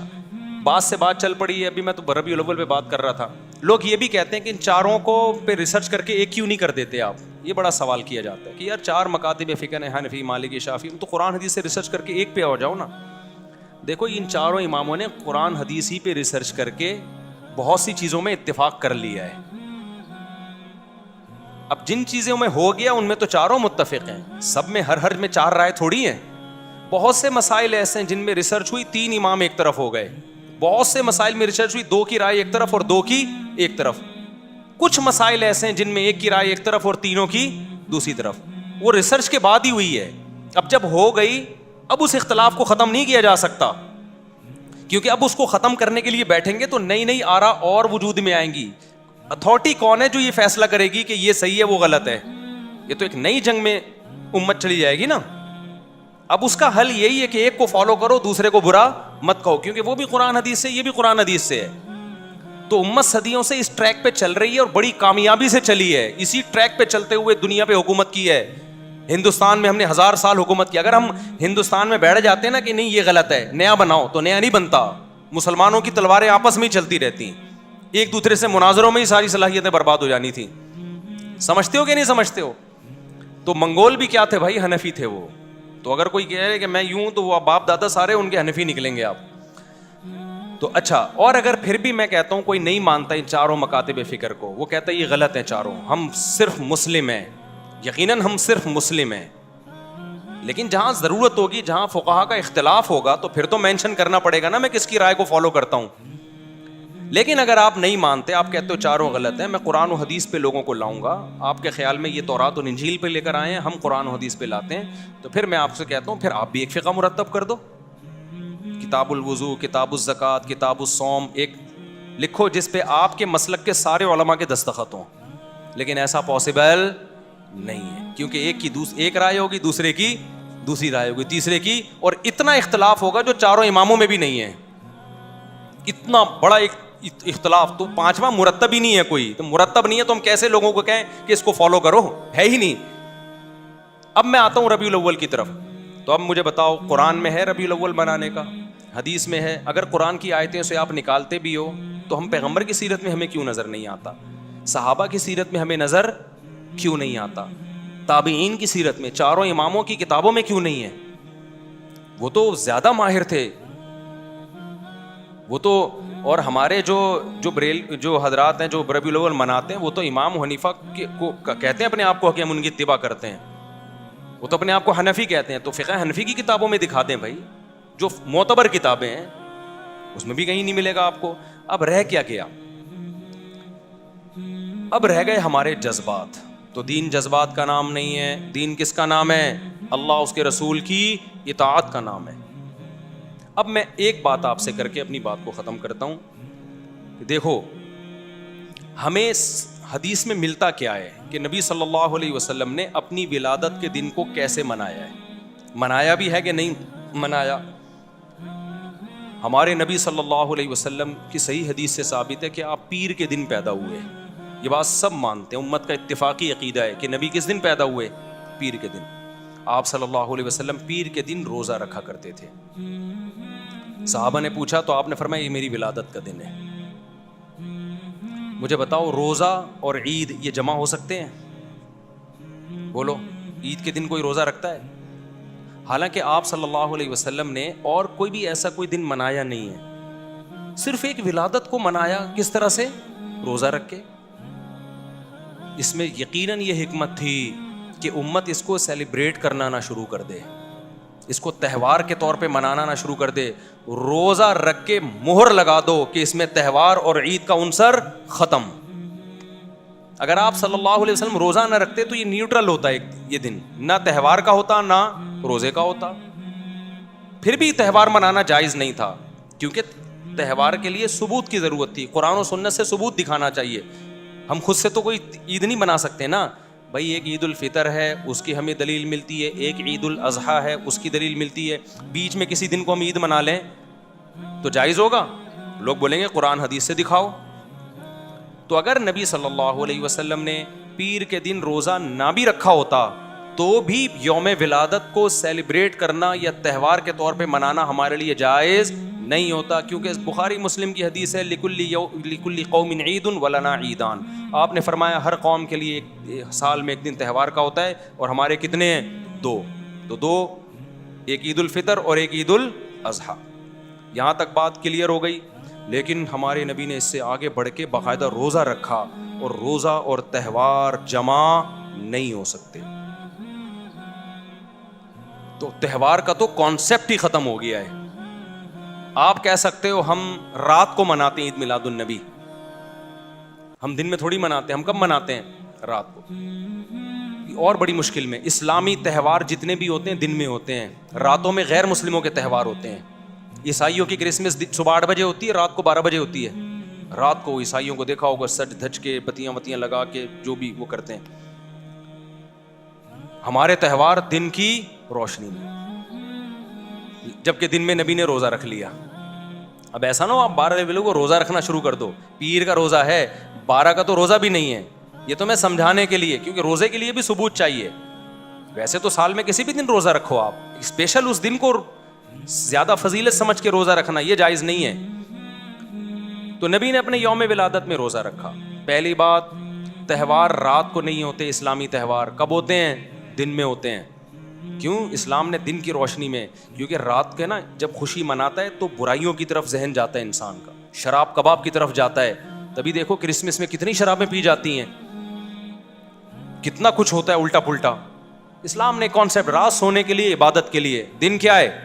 بات سے بات چل پڑی ہے. ابھی میں تو ربیع الاول پہ بات کر رہا تھا. لوگ یہ بھی کہتے ہیں کہ ان چاروں کو پہ ریسرچ کر کے ایک کیوں نہیں کر دیتے آپ. یہ بڑا سوال کیا جاتا ہے کہ یار 4 مکاتب فقہ ہیں, حنفی, مالکی, شافعی, تو قرآن حدیث سے ریسرچ کر کے ایک پہ آ جاؤ نا. دیکھو ان چاروں اماموں نے قرآن حدیث ہی پہ ریسرچ کر کے بہت سی چیزوں میں اتفاق کر لیا ہے. اب جن چیزوں میں ہو گیا ان میں تو چاروں متفق ہیں, سب میں ہر میں 4 رائے تھوڑی ہیں. بہت سے مسائل ایسے ہیں جن میں ریسرچ ہوئی 3 امام ایک طرف ہو گئے. بہت سے مسائل میں ریسرچ ہوئی 2 کی رائے ایک طرف اور 2 کی ایک طرف. کچھ مسائل ایسے ہیں جن میں 1 کی رائے ایک طرف اور تینوں کی دوسری طرف. وہ ریسرچ کے بعد ہی ہوئی ہے. اب جب ہو گئی, اب اس اختلاف کو ختم نہیں کیا جا سکتا, کیونکہ اب اس کو ختم کرنے کے لیے بیٹھیں گے تو نئی نئی آراء اور وجود میں آئیں گی. اتھارٹی کون ہے جو یہ فیصلہ کرے گی کہ یہ صحیح ہے وہ غلط ہے؟ یہ تو ایک نئی جنگ میں امت چلی جائے گی نا. اب اس کا حل یہی ہے کہ ایک کو فالو کرو, دوسرے کو برا مت کہو, کیونکہ وہ بھی قرآن حدیث سے, یہ بھی قرآن حدیث سے ہے. تو امت صدیوں سے اس ٹریک پہ چل رہی ہے اور بڑی کامیابی سے چلی ہے. اسی ٹریک پہ چلتے ہوئے دنیا پہ حکومت کی ہے. ہندوستان میں ہم نے 1000 سال حکومت کی. اگر ہم ہندوستان میں بیٹھ جاتے ہیں نا کہ نہیں یہ غلط ہے, نیا بناؤ, تو نیا نہیں بنتا. مسلمانوں کی تلواریں آپس میں ہی چلتی رہتی, ایک دوسرے سے مناظروں میں ہی ساری صلاحیتیں برباد ہو جانی تھی. سمجھتے ہو کہ نہیں سمجھتے ہو؟ تو منگول بھی کیا تھے بھائی؟ حنفی تھے وہ. تو اگر کوئی کہہ رہے کہ میں یوں, تو وہ باپ دادا سارے ان کے حنفی نکلیں گے آپ. تو اچھا, اور اگر پھر بھی میں کہتا ہوں کوئی نہیں مانتا ان چاروں مکاتب فکر کو, وہ کہتا ہے یہ غلط ہے چاروں, ہم صرف مسلم ہیں, یقیناً ہم صرف مسلم ہیں, لیکن جہاں ضرورت ہوگی, جہاں فقہا کا اختلاف ہوگا, تو پھر تو مینشن کرنا پڑے گا نا میں کس کی رائے کو فالو کرتا ہوں. لیکن اگر آپ نہیں مانتے, آپ کہتے ہو چاروں غلط ہیں, میں قرآن و حدیث پہ لوگوں کو لاؤں گا. آپ کے خیال میں یہ تورات و انجیل پہ لے کر آئے ہیں, ہم قرآن و حدیث پہ لاتے ہیں, تو پھر میں آپ سے کہتا ہوں پھر آپ بھی ایک فقہ مرتب کر دو. کتاب الوضو, کتاب الزکوٰۃ, کتاب الصوم ایک لکھو جس پہ آپ کے مسلک کے سارے علماء کے دستخط ہوں. لیکن ایسا پاسبل نہیں ہے, کیونکہ ایک رائے ہوگی, دوسرے کی دوسری رائے ہوگی, تیسرے کی, اور اتنا اختلاف ہوگا جو چاروں اماموں میں بھی نہیں ہے. اتنا بڑا ایک اختلاف, تو 5واں مرتب ہی نہیں ہے کوئی. تو مرتب نہیں ہے تو ہم کیسے لوگوں کو کہیں کہ اس کو فالو کرو؟ ہے ہی نہیں. اب میں آتا ہوں ربیع الاول کی طرف. تو اب مجھے بتاؤ, قرآن میں ہے ربیع الاول منانے کا, حدیث میں ہے. اگر قرآن کی آیتیں سے آپ نکالتے بھی ہو, تو ہم پیغمبر کی سیرت میں ہمیں کیوں نظر نہیں آتا؟ صحابہ کی سیرت میں ہمیں نظر کیوں نہیں آتا؟ تابعین کی سیرت میں, چاروں اماموں کی کتابوں میں کیوں نہیں ہے؟ وہ تو زیادہ ماہر تھے وہ تو. اور ہمارے جو حضرات ہیں جو ربیع الاول مناتے ہیں, وہ تو امام حنیفہ کو کہتے ہیں اپنے آپ کو کہ ہم ان کی اتباع کرتے ہیں. وہ تو اپنے آپ کو حنفی کہتے ہیں. تو فقہ حنفی کی کتابوں میں دکھا دیں بھائی, جو معتبر کتابیں ہیں اس میں بھی کہیں نہیں ملے گا آپ کو. اب رہ کیا گیا؟ اب رہ گئے ہمارے جذبات. تو دین جذبات کا نام نہیں ہے. دین کس کا نام ہے؟ اللہ اس کے رسول کی اطاعت کا نام ہے. اب میں ایک بات آپ سے کر کے اپنی بات کو ختم کرتا ہوں. دیکھو ہمیں حدیث میں ملتا کیا ہے کہ نبی صلی اللہ علیہ وسلم نے اپنی ولادت کے دن کو کیسے منایا ہے. منایا بھی ہے کہ نہیں منایا؟ ہمارے نبی صلی اللہ علیہ وسلم کی صحیح حدیث سے ثابت ہے کہ آپ پیر کے دن پیدا ہوئے. یہ بات سب مانتے ہیں, امت کا اتفاقی عقیدہ ہے کہ نبی کس دن پیدا ہوئے؟ پیر کے دن. آپ صلی اللہ علیہ وسلم پیر کے دن روزہ رکھا کرتے تھے. صحابہ نے پوچھا تو آپ نے فرمایا یہ میری ولادت کا دن ہے. مجھے بتاؤ روزہ اور عید یہ جمع ہو سکتے ہیں؟ بولو, عید کے دن کوئی روزہ رکھتا ہے؟ حالانکہ آپ صلی اللہ علیہ وسلم نے اور کوئی بھی ایسا کوئی دن منایا نہیں ہے, صرف ایک ولادت کو منایا. کس طرح سے؟ روزہ رکھ کے. اس میں یقیناً یہ حکمت تھی کہ امت اس کو سیلیبریٹ کرنا نہ شروع کر دے, اس کو تہوار کے طور پہ منانا نہ شروع کر دے. روزہ رکھ کے مہر لگا دو کہ اس میں تہوار اور عید کا عنصر ختم. اگر آپ صلی اللہ علیہ وسلم روزہ نہ رکھتے تو یہ نیوٹرل ہوتا ہے, یہ دن نہ تہوار کا ہوتا نہ روزے کا ہوتا. پھر بھی تہوار منانا جائز نہیں تھا, کیونکہ تہوار کے لیے ثبوت کی ضرورت تھی. قرآن و سنت سے ثبوت دکھانا چاہیے. ہم خود سے تو کوئی عید نہیں بنا سکتے نا بھائی. ایک عید الفطر ہے, اس کی ہمیں دلیل ملتی ہے. ایک عید الاضحیٰ ہے, اس کی دلیل ملتی ہے. بیچ میں کسی دن کو ہم عید منا لیں تو جائز ہوگا؟ لوگ بولیں گے قرآن حدیث سے دکھاؤ. تو اگر نبی صلی اللہ علیہ وسلم نے پیر کے دن روزہ نہ بھی رکھا ہوتا تو بھی یوم ولادت کو سیلیبریٹ کرنا یا تہوار کے طور پہ منانا ہمارے لیے جائز نہیں ہوتا, کیونکہ بخاری مسلم کی حدیث ہے لکل قوم عید ولنا عیدان. آپ نے فرمایا ہر قوم کے لیے ایک سال میں ایک دن تہوار کا ہوتا ہے, اور ہمارے کتنے ہیں؟ دو. تو دو, ایک عید الفطر اور ایک عید الاضحیٰ. یہاں تک بات کلیئر ہو گئی. لیکن ہمارے نبی نے اس سے آگے بڑھ کے باقاعدہ روزہ رکھا, اور روزہ اور تہوار جمع نہیں ہو سکتے. تو تہوار کا تو کانسیپٹ ہی ختم ہو گیا ہے. آپ کہہ سکتے ہو ہم رات کو مناتے ہیں عید میلاد النبی, ہم دن میں تھوڑی مناتے ہیں. ہم کب مناتے ہیں؟ رات کو. اور بڑی مشکل میں اسلامی تہوار جتنے بھی ہوتے ہیں دن میں ہوتے ہیں, راتوں میں غیر مسلموں کے تہوار ہوتے ہیں. عیسائیوں کی کرسمس صبح 8 بجے ہوتی ہے, رات کو 12 بجے ہوتی ہے. رات کو عیسائیوں کو دیکھا ہوگا سج دھج کے بتیاں وتیاں لگا کے جو بھی وہ کرتے ہیں. ہمارے تہوار دن کی روشنی میں, جبکہ دن میں نبی نے روزہ رکھ لیا. اب ایسا نہ ہو آپ 12 بجے کو روزہ رکھنا شروع کر دو. پیر کا روزہ ہے, 12 کا تو روزہ بھی نہیں ہے. یہ تو میں سمجھانے کے لیے, کیونکہ روزے کے لیے بھی ثبوت چاہیے. ویسے تو سال میں کسی بھی دن روزہ رکھو آپ, اسپیشل اس دن کو زیادہ فضیلت سمجھ کے روزہ رکھنا یہ جائز نہیں ہے. تو نبی نے اپنے یوم ولادت میں روزہ رکھا. پہلی بات, تہوار رات کو نہیں ہوتے. اسلامی تہوار کب ہوتے ہیں؟ دن میں ہوتے ہیں. کیوں؟ اسلام نے دن کی روشنی میں, کیونکہ رات کے نا جب خوشی مناتا ہے تو برائیوں کی طرف ذہن جاتا ہے انسان کا, شراب کباب کی طرف جاتا ہے. تبھی دیکھو کرسمس میں کتنی شرابیں پی جاتی ہیں, کتنا کچھ ہوتا ہے الٹا پلٹا. اسلام نے کانسیپٹ رات سونے کے لیے, عبادت کے لیے, دن کیا ہے؟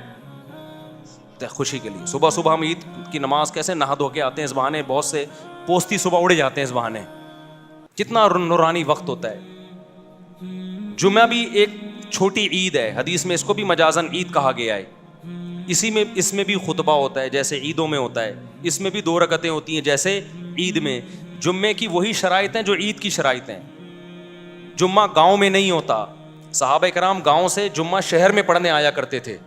خوشی کے لیے. صبح صبح ہم عید کی نماز کیسے نہا دھو کے آتے ہیں, اس بہانے بہت سے پوستی صبح اڑ جاتے ہیں اس بہانے. کتنا نورانی وقت ہوتا ہے. جمعہ بھی ایک چھوٹی عید ہے, حدیث میں اس کو بھی مجازن عید کہا گیا ہے. اس میں بھی خطبہ ہوتا ہے جیسے عیدوں میں ہوتا ہے. اس میں بھی 2 رکعتیں ہوتی ہیں جیسے عید میں. جمعے کی وہی شرائط ہیں جو عید کی شرائط ہیں. جمعہ گاؤں میں نہیں ہوتا. صحابہ کرام گاؤں سے جمعہ شہر میں پڑھنے آیا کرتے تھے.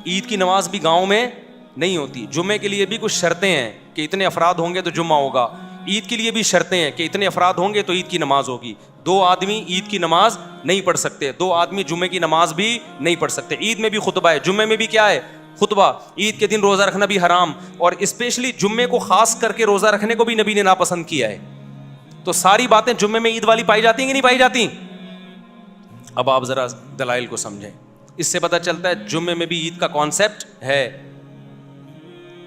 عید کی نماز بھی گاؤں میں نہیں ہوتی. جمعے کے لیے بھی کچھ شرطیں ہیں کہ اتنے افراد ہوں گے تو جمعہ ہوگا. عید کے لیے بھی شرطیں ہیں کہ اتنے افراد ہوں گے تو عید کی نماز ہوگی. 2 آدمی عید کی نماز نہیں پڑھ سکتے, 2 آدمی جمعے کی نماز بھی نہیں پڑھ سکتے. عید میں بھی خطبہ ہے, جمعے میں بھی کیا ہے؟ خطبہ. عید کے دن روزہ رکھنا بھی حرام, اور اسپیشلی جمعے کو خاص کر کے روزہ رکھنے کو بھی نبی نے ناپسند کیا ہے. تو ساری باتیں جمعے میں عید والی پائی جاتی ہیں کہ نہیں پائی جاتی؟ اب آپ ذرا دلائل کو سمجھیں. اس سے پتہ چلتا ہے جمعے میں بھی عید کا کانسیپٹ ہے.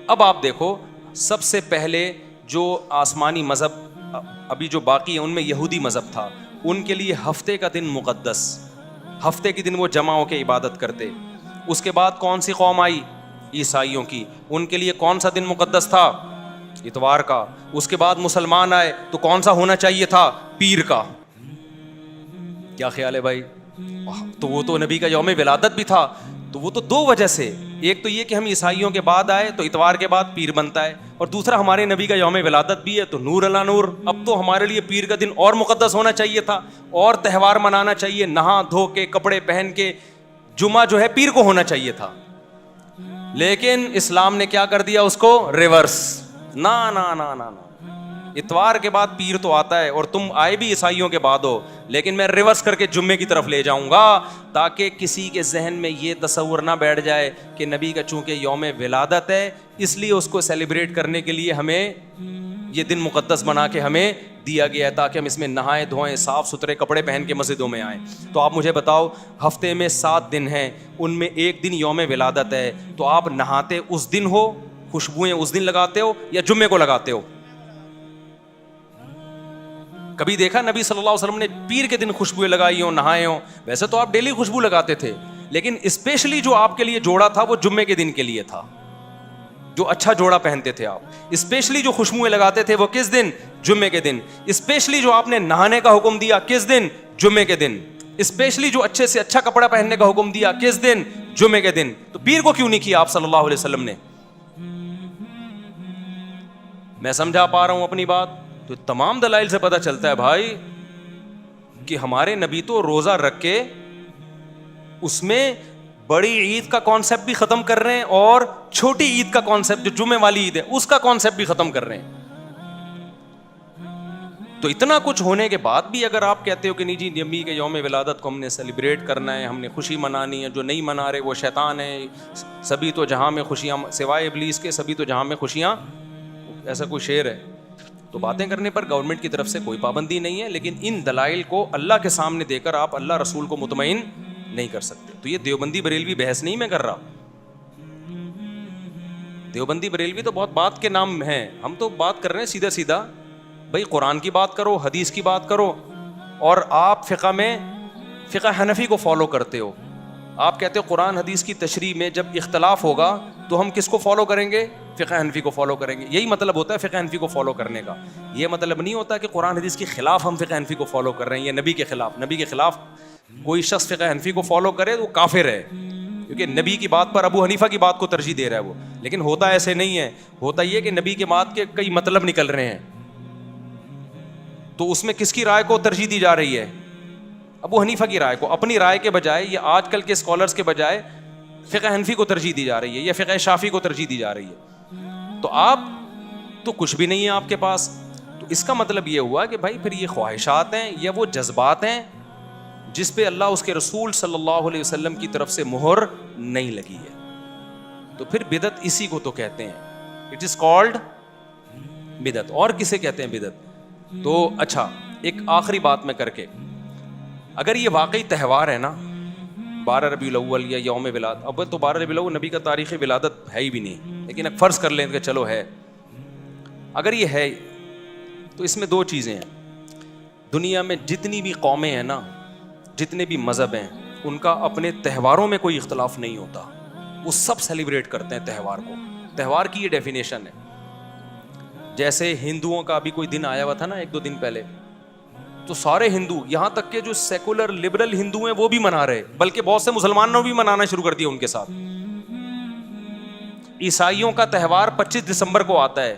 اب آپ دیکھو, سب سے پہلے جو آسمانی مذہب ابھی جو باقی ہیں ان میں یہودی مذہب تھا. ان کے لیے ہفتے کا دن مقدس, ہفتے کے دن وہ جمع ہو کے عبادت کرتے. اس کے بعد کون سی قوم آئی؟ عیسائیوں کی، ان کے لیے کون سا دن مقدس تھا؟ اتوار کا. اس کے بعد مسلمان آئے تو کون سا ہونا چاہیے تھا؟ پیر کا. کیا خیال ہے بھائی؟ تو وہ تو نبی کا یوم ولادت بھی تھا. تو وہ تو دو وجہ سے، ایک تو یہ کہ ہم عیسائیوں کے بعد آئے تو اتوار کے بعد پیر بنتا ہے، اور دوسرا ہمارے نبی کا یوم ولادت بھی ہے تو نور علی نور. اب تو ہمارے لیے پیر کا دن اور مقدس ہونا چاہیے تھا، اور تہوار منانا چاہیے، نہا دھو کے کپڑے پہن کے. جمعہ جو ہے پیر کو ہونا چاہیے تھا، لیکن اسلام نے کیا کر دیا اس کو؟ ریورس. نا نا نا نا نا، اتوار کے بعد پیر تو آتا ہے، اور تم آئے بھی عیسائیوں کے بعد ہو، لیکن میں ریورس کر کے جمعے کی طرف لے جاؤں گا، تاکہ کسی کے ذہن میں یہ تصور نہ بیٹھ جائے کہ نبی کا چونکہ یوم ولادت ہے اس لیے اس کو سیلیبریٹ کرنے کے لیے ہمیں یہ دن مقدس بنا کے ہمیں دیا گیا ہے، تاکہ ہم اس میں نہائیں دھوئیں، صاف ستھرے کپڑے پہن کے مسجدوں میں آئیں. تو آپ مجھے بتاؤ، ہفتے میں 7 دن ہیں، ان میں ایک دن یوم ولادت ہے، تو آپ نہاتے اس دن ہو، خوشبوئیں اس دن لگاتے ہو، یا جمعے کو لگاتے ہو؟ کبھی دیکھا نبی صلی اللہ علیہ وسلم نے پیر کے دن خوشبوئیں لگائی ہوں، نہائے ہوں؟ ویسے تو آپ ڈیلی خوشبو لگاتے تھے، لیکن اسپیشلی جو آپ کے لیے جوڑا تھا وہ جمعے کے دن کے لیے تھا. جو اچھا جوڑا پہنتے تھے آپ، اسپیشلی جو خوشبوئیں لگاتے تھے وہ کس دن؟ جمعے کے دن. اسپیشلی جو آپ نے نہانے کا حکم دیا کس دن؟ جمعے کے دن. اسپیشلی جو اچھے سے اچھا کپڑا پہننے کا حکم دیا کس دن؟ جمعے کے دن. تو پیر کو کیوں نہیں کیا آپ صلی اللہ علیہ وسلم نے؟ میں سمجھا پا رہا ہوں اپنی بات؟ تو تمام دلائل سے پتہ چلتا ہے بھائی کہ ہمارے نبی تو روزہ رکھ کے اس میں بڑی عید کا کانسیپٹ بھی ختم کر رہے ہیں، اور چھوٹی عید کا کانسیپٹ جو جمعے والی عید ہے اس کا کانسیپٹ بھی ختم کر رہے ہیں. تو اتنا کچھ ہونے کے بعد بھی اگر آپ کہتے ہو کہ نہیں جی نبی کے یوم ولادت کو ہم نے سیلیبریٹ کرنا ہے، ہم نے خوشی منانی ہے، جو نہیں منا رہے وہ شیطان ہے، سبھی تو جہاں میں خوشیاں سوائے ابلیس کے، سبھی تو جہاں میں خوشیاں، ایسا کوئی شعر ہے. تو باتیں کرنے پر گورنمنٹ کی طرف سے کوئی پابندی نہیں ہے، لیکن ان دلائل کو اللہ کے سامنے دے کر آپ اللہ رسول کو مطمئن نہیں کر سکتے. تو یہ دیوبندی بریلوی بحث نہیں میں کر رہا. دیوبندی بریلوی تو بہت بات کے نام ہیں، ہم تو بات کر رہے ہیں سیدھا سیدھا. بھائی قرآن کی بات کرو، حدیث کی بات کرو، اور آپ فقہ میں فقہ حنفی کو فالو کرتے ہو. آپ کہتے ہو قرآن حدیث کی تشریح میں جب اختلاف ہوگا تو ہم کس کو فالو کریں گے؟ فقہ حنفی کو فالو کریں گے. یہی مطلب ہوتا ہے فقہ حنفی کو فالو کرنے کا. یہ مطلب نہیں ہوتا کہ قرآن حدیث کے خلاف ہم فقہ حنفی کو فالو کر رہے ہیں، یا نبی کے خلاف. نبی کے خلاف کوئی شخص فقہ حنفی کو فالو کرے تو وہ کافر ہے، کیونکہ نبی کی بات پر ابو حنیفہ کی بات کو ترجیح دے رہا ہے وہ. لیکن ہوتا ایسے نہیں ہے، ہوتا یہ کہ نبی کے بات کے کئی مطلب نکل رہے ہیں، تو اس میں کس کی رائے کو ترجیح دی جا رہی ہے؟ ابو حنیفہ کی رائے کو. اپنی رائے کے بجائے یا آج کل کے اسکالرس کے بجائے فقہ حنفی کو ترجیح دی جا رہی ہے، یا فقہ شافعی کو ترجیح دی جا رہی ہے. تو آپ تو کچھ بھی نہیں ہے آپ کے پاس. تو اس کا مطلب یہ ہوا کہ بھائی پھر یہ خواہشات ہیں یا وہ جذبات ہیں جس پہ اللہ اس کے رسول صلی اللہ علیہ وسلم کی طرف سے مہر نہیں لگی ہے. تو پھر بدعت اسی کو تو کہتے ہیں، اٹ از کالڈ بدعت. اور کسے کہتے ہیں بدعت؟ تو اچھا ایک آخری بات میں کر کے، اگر یہ واقعی تہوار ہے نا 12 ربیع الاول یا یوم ولادت، اب تو 12 ربیع الاول نبی کا تاریخ ولادت ہے ہی بھی نہیں، لیکن ایک فرض کر لیں کہ چلو ہے. اگر یہ ہے تو اس میں 2 چیزیں ہیں. دنیا میں جتنی بھی قومیں ہیں نا، جتنے بھی مذہب ہیں، ان کا اپنے تہواروں میں کوئی اختلاف نہیں ہوتا. وہ سب سیلیبریٹ کرتے ہیں تہوار کو. تہوار کی یہ ڈیفینیشن ہے. جیسے ہندوؤں کا ابھی کوئی دن آیا ہوا تھا نا 1-2 دن پہلے، تو سارے ہندو، یہاں تک کہ جو سیکولر لبرل ہندو ہیں وہ بھی منا رہے، بلکہ بہت سے مسلمانوں بھی منانا شروع کر دیا ان کے ساتھ. عیسائیوں کا تہوار 25 دسمبر کو آتا ہے.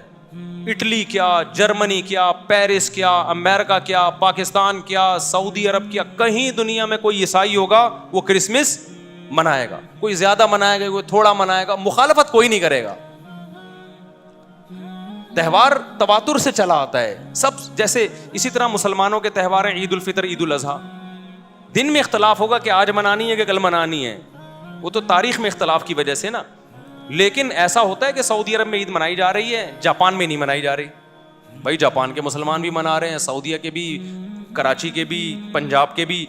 اٹلی کیا، جرمنی کیا، پیرس کیا، امریکہ کیا، پاکستان کیا، سعودی عرب کیا، کہیں دنیا میں کوئی عیسائی ہوگا وہ کرسمس منائے گا. کوئی زیادہ منائے گا، کوئی تھوڑا منائے گا، مخالفت کوئی نہیں کرے گا. تہوار تواتر سے چلا آتا ہے سب. جیسے اسی طرح مسلمانوں کے تہوار ہیں عید الفطر، عید الاضحیٰ. دن میں اختلاف ہوگا کہ آج منانی ہے کہ کل منانی ہے، وہ تو تاریخ میں اختلاف کی وجہ سے نا. لیکن ایسا ہوتا ہے کہ سعودی عرب میں عید منائی جا رہی ہے، جاپان میں نہیں منائی جا رہی. بھائی جاپان کے مسلمان بھی منا رہے ہیں، سعودیہ کے بھی، کراچی کے بھی، پنجاب کے بھی.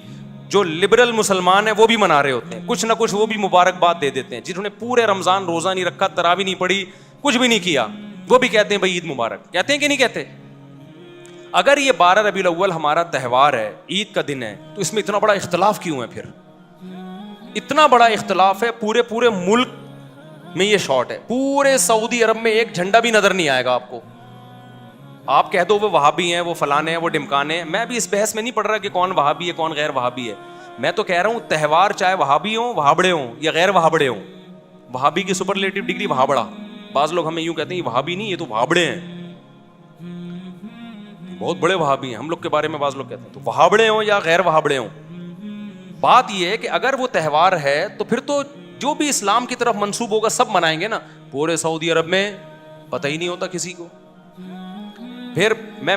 جو لبرل مسلمان ہیں وہ بھی منا رہے ہوتے ہیں، کچھ نہ کچھ وہ بھی مبارکباد دے دیتے ہیں. جنہوں نے پورے رمضان روزہ نہیں رکھا، تراویح نہیں پڑھی، کچھ بھی نہیں کیا، وہ بھی کہتے ہیں بھائی عید مبارک. کہتے ہیں کہ نہیں کہتے؟ اگر یہ 12 ربیع الاول ہمارا تہوار ہے، عید کا دن ہے، تو اس میں اتنا بڑا اختلاف کیوں ہے؟ پھر اتنا بڑا اختلاف ہے، پورے ملک میں یہ شارٹ ہے. پورے سعودی عرب میں ایک جھنڈا بھی نظر نہیں آئے گا آپ کو. آپ کہہ دو وہ وہابی ہیں, وہ فلانے ہیں, وہ ڈمکانے ہیں. میں بھی اس بحث میں نہیں پڑھ رہا کہ کون وہابی ہے کون غیر وہابی ہے. میں تو کہہ رہا ہوں تہوار چاہے وہابی ہوں, وہابڑے ہوں یا غیر وہابڑے ہوں, وہابی کی سپرلیٹو ڈگری وہابڑا. بعض لوگ ہمیں یوں کہتے ہیں یہ وہابی نہیں, یہ تو وہابڑے ہیں, بہت بڑے وہابی ہیں ہم لوگ کے بارے میں بعض لوگ کہتے ہیں. تو وہابڑے ہوں یا غیر وہابڑے ہوں, بات یہ ہے کہ اگر وہ تہوار ہے تو پھر تو جو بھی اسلام کی طرف منسوب ہوگا سب منائیں گے نا. پورے سعودی عرب میں پتہ ہی نہیں ہوتا کسی کو. پھر میں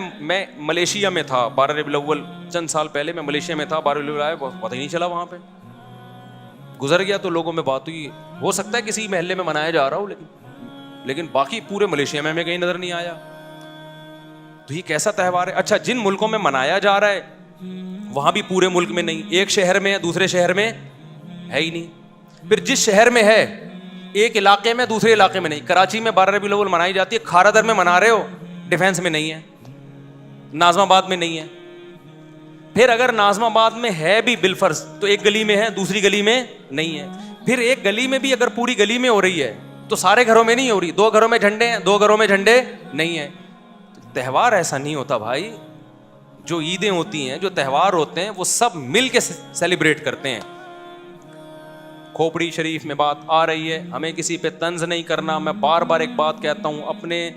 ملیشیا میں تھا 12 ربیع الاول, چند سال پہلے میں ملیشیا میں تھا, 12 ربیع الاول آیا پتہ ہی نہیں چلا, وہاں پہ گزر گیا تو لوگوں میں بات ہوئی. ہو سکتا ہے کسی محلے میں منایا جا رہا ہو, لیکن باقی پورے ملیشیا میں ہمیں کہیں نظر نہیں آیا. تو یہ کیسا تہوار ہے؟ اچھا جن ملکوں میں منایا جا رہا ہے وہاں بھی پورے ملک میں نہیں, ایک شہر میں ہے دوسرے شہر میں ہے ہی نہیں. پھر جس شہر میں ہے ایک علاقے میں دوسرے علاقے میں نہیں. کراچی میں 12 ربیع الاول منائی جاتی ہے, کھارا در میں منا رہے ہو, ڈیفینس میں نہیں ہے, ناظم آباد میں نہیں ہے. پھر اگر ناظم آباد میں ہے بھی بالفرض تو ایک گلی میں ہے دوسری گلی میں نہیں ہے. پھر ایک گلی میں بھی اگر پوری گلی میں ہو رہی ہے تو سارے گھروں میں نہیں ہو رہی. 2 گھروں میں جھنڈے ہیں, 2 گھروں میں جھنڈے نہیں ہیں. تہوار ایسا نہیں ہوتا بھائی. جو عیدیں ہوتی ہیں, جو تہوار ہوتے ہیں, وہ سب مل کے سیلیبریٹ کرتے ہیں. کھوپڑی شریف میں بات آ رہی ہے, ہمیں کسی پہ طنز نہیں کرنا. میں بار بار ایک بات کہتا ہوں, اپنے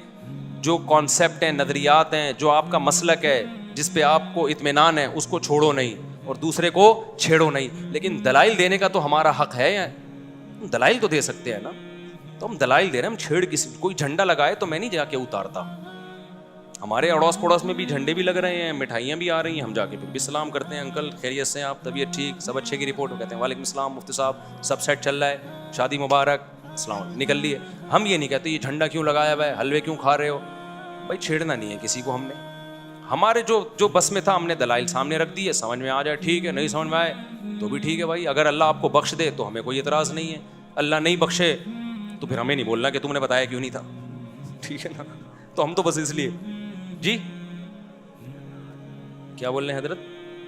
جو کانسیپٹ ہیں, نظریات ہیں, جو آپ کا مسلک ہے, جس پہ آپ کو اطمینان ہے, اس کو چھوڑو نہیں اور دوسرے کو چھیڑو نہیں. لیکن دلائل دینے کا تو ہمارا حق ہے, یا دلائل تو دے سکتے ہیں نا. تو ہم دلائل دے رہے ہیں, ہم چھیڑ کسی, کوئی جھنڈا لگائے تو میں نہیں جا کے اتارتا. ہمارے اڑوس پڑوس میں بھی جھنڈے بھی لگ رہے ہیں, مٹھائیاں بھی آ رہی ہیں, ہم جا کے پھر بھی سلام کرتے ہیں, انکل خیریت سے ہیں آپ, طبیعت ٹھیک, سب اچھے کی رپورٹ ہو, کہتے ہیں وعلیکم السلام مفتی صاحب, سب سیٹ چل رہا ہے, شادی مبارک, السلام, نکل لیے. ہم یہ نہیں کہتے یہ جھنڈا کیوں لگایا ہوا ہے, حلوے کیوں کھا رہے ہو. بھائی چھیڑنا نہیں ہے کسی کو. ہم نے ہمارے جو بس میں تھا ہم نے دلائل سامنے رکھ دیے, سمجھ میں آ جائے ٹھیک ہے, نہیں سمجھ میں آئے تو بھی ٹھیک ہے بھائی. اگر اللہ آپ کو بخش دے تو ہمیں کوئی اعتراض نہیں ہے, اللہ نہیں بخشے تو پھر ہمیں نہیں بولنا کہ تم نے بتایا کیوں نہیں تھا, ٹھیک ہے نا. تو ہم تو بس اس لیے. جی کیا بول رہے ہیں حضرت؟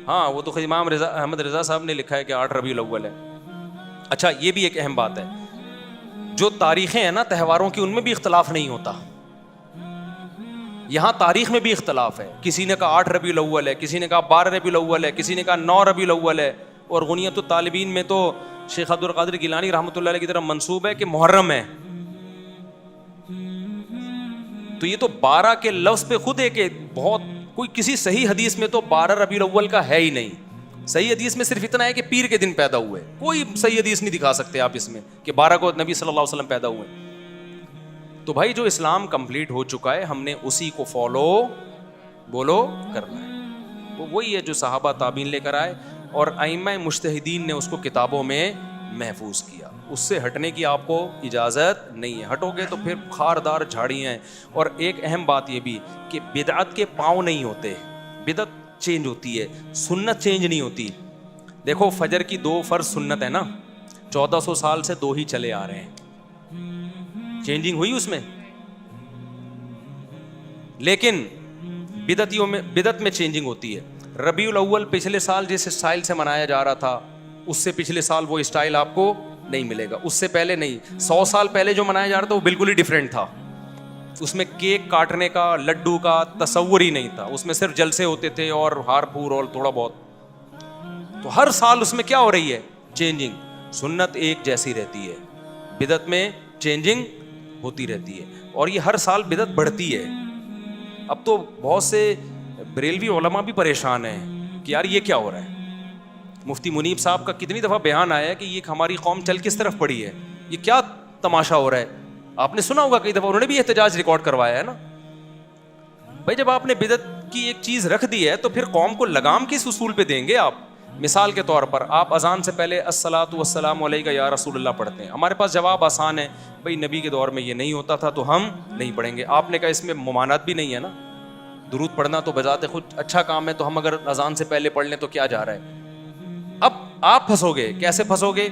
ہاں وہ تو امام احمد رضا صاحب نے لکھا ہے کہ 8 ربیع الاول ہے. اچھا یہ بھی ایک اہم بات ہے, جو تاریخیں ہیں نا تہواروں کی, ان میں بھی اختلاف نہیں ہوتا. یہاں تاریخ میں بھی اختلاف ہے. کسی نے کہا 8 ربیع الاول ہے, کسی نے کہا 12 ربیع الاول ہے, کسی نے کہا 9 ربیع الاول ہے. اور غنیت الطالبین میں تو شیخ عبد القادر گیلانی رحمۃ اللہ علیہ کی طرف منسوب ہے کہ محرم ہے. تو یہ تو 12 کے لفظ پہ خود ہے کہ بہت کوئی کسی صحیح حدیث میں تو 12 ربیع الاول کا ہے ہی نہیں. صحیح حدیث میں صرف اتنا ہے کہ پیر کے دن پیدا ہوئے. کوئی صحیح حدیث نہیں دکھا سکتے آپ اس میں کہ 12 کو نبی صلی اللہ علیہ وسلم پیدا ہوئے. تو بھائی جو اسلام کمپلیٹ ہو چکا ہے ہم نے اسی کو فالو بولو کرنا ہے. وہ وہی ہے جو صحابہ تابعین لے کر آئے اور ائمہ مجتہدین نے اس کو کتابوں میں محفوظ کیا. اس سے ہٹنے کی آپ کو اجازت نہیں ہے. ہٹو گے تو پھر خاردار جھاڑیاں ہیں. اور ایک اہم بات یہ بھی کہ بدعت کے پاؤں نہیں ہوتے, بدعت چینج ہوتی ہے, سنت چینج نہیں ہوتی. دیکھو فجر کی 2 فرض سنت ہے نا, 1400 سال سے 2 ہی چلے آ رہے ہیں, چینجنگ ہوئی اس میں. لیکن بدعت میں چینجنگ ہوتی ہے. ربیع الاول پچھلے سال جس اسٹائل سے منایا جا رہا تھا اس سے پچھلے سال وہ اسٹائل آپ کو نہیں ملے گا. اس سے پہلے نہیں, 100 سال پہلے جو منایا جا رہا تھا وہ بالکل ہی ڈیفرنٹ تھا. اس میں کیک کاٹنے کا, لڈو کا تصور ہی نہیں تھا. اس میں صرف جلسے ہوتے تھے اور ہار پھور اور تھوڑا بہت. تو ہر سال اس میں کیا ہو رہی ہے, چینجنگ. سنت ایک جیسی رہتی ہے, بدعت میں چینجنگ ہوتی رہتی ہے اور یہ ہر سال بدعت بڑھتی ہے. اب تو بہت سے بریلوی علماء بھی پریشان ہیں کہ یار یہ کیا ہو رہا ہے. مفتی منیب صاحب کا کتنی دفعہ بیان آیا ہے کہ یہ ہماری قوم چل کس طرف پڑی ہے, یہ کیا تماشا ہو رہا ہے. آپ نے سنا ہوگا کئی دفعہ, انہوں نے بھی احتجاج ریکارڈ کروایا ہے نا. بھائی جب آپ نے بدعت کی ایک چیز رکھ دی ہے تو پھر قوم کو لگام کس اصول پہ دیں گے آپ. مثال کے طور پر آپ اذان سے پہلے الصلاۃ والسلام علیک یا رسول اللہ پڑھتے ہیں. ہمارے پاس جواب آسان ہے, بھائی نبی کے دور میں یہ نہیں ہوتا تھا تو ہم نہیں پڑھیں گے. آپ نے کہا اس میں ممانعت بھی نہیں ہے نا, درود پڑھنا تو بذات خود اچھا کام ہے, تو ہم اگر اذان سے پہلے پڑھ لیں تو کیا جا رہا ہے. اب آپ پھنسو گے. کیسے پھنسو گے؟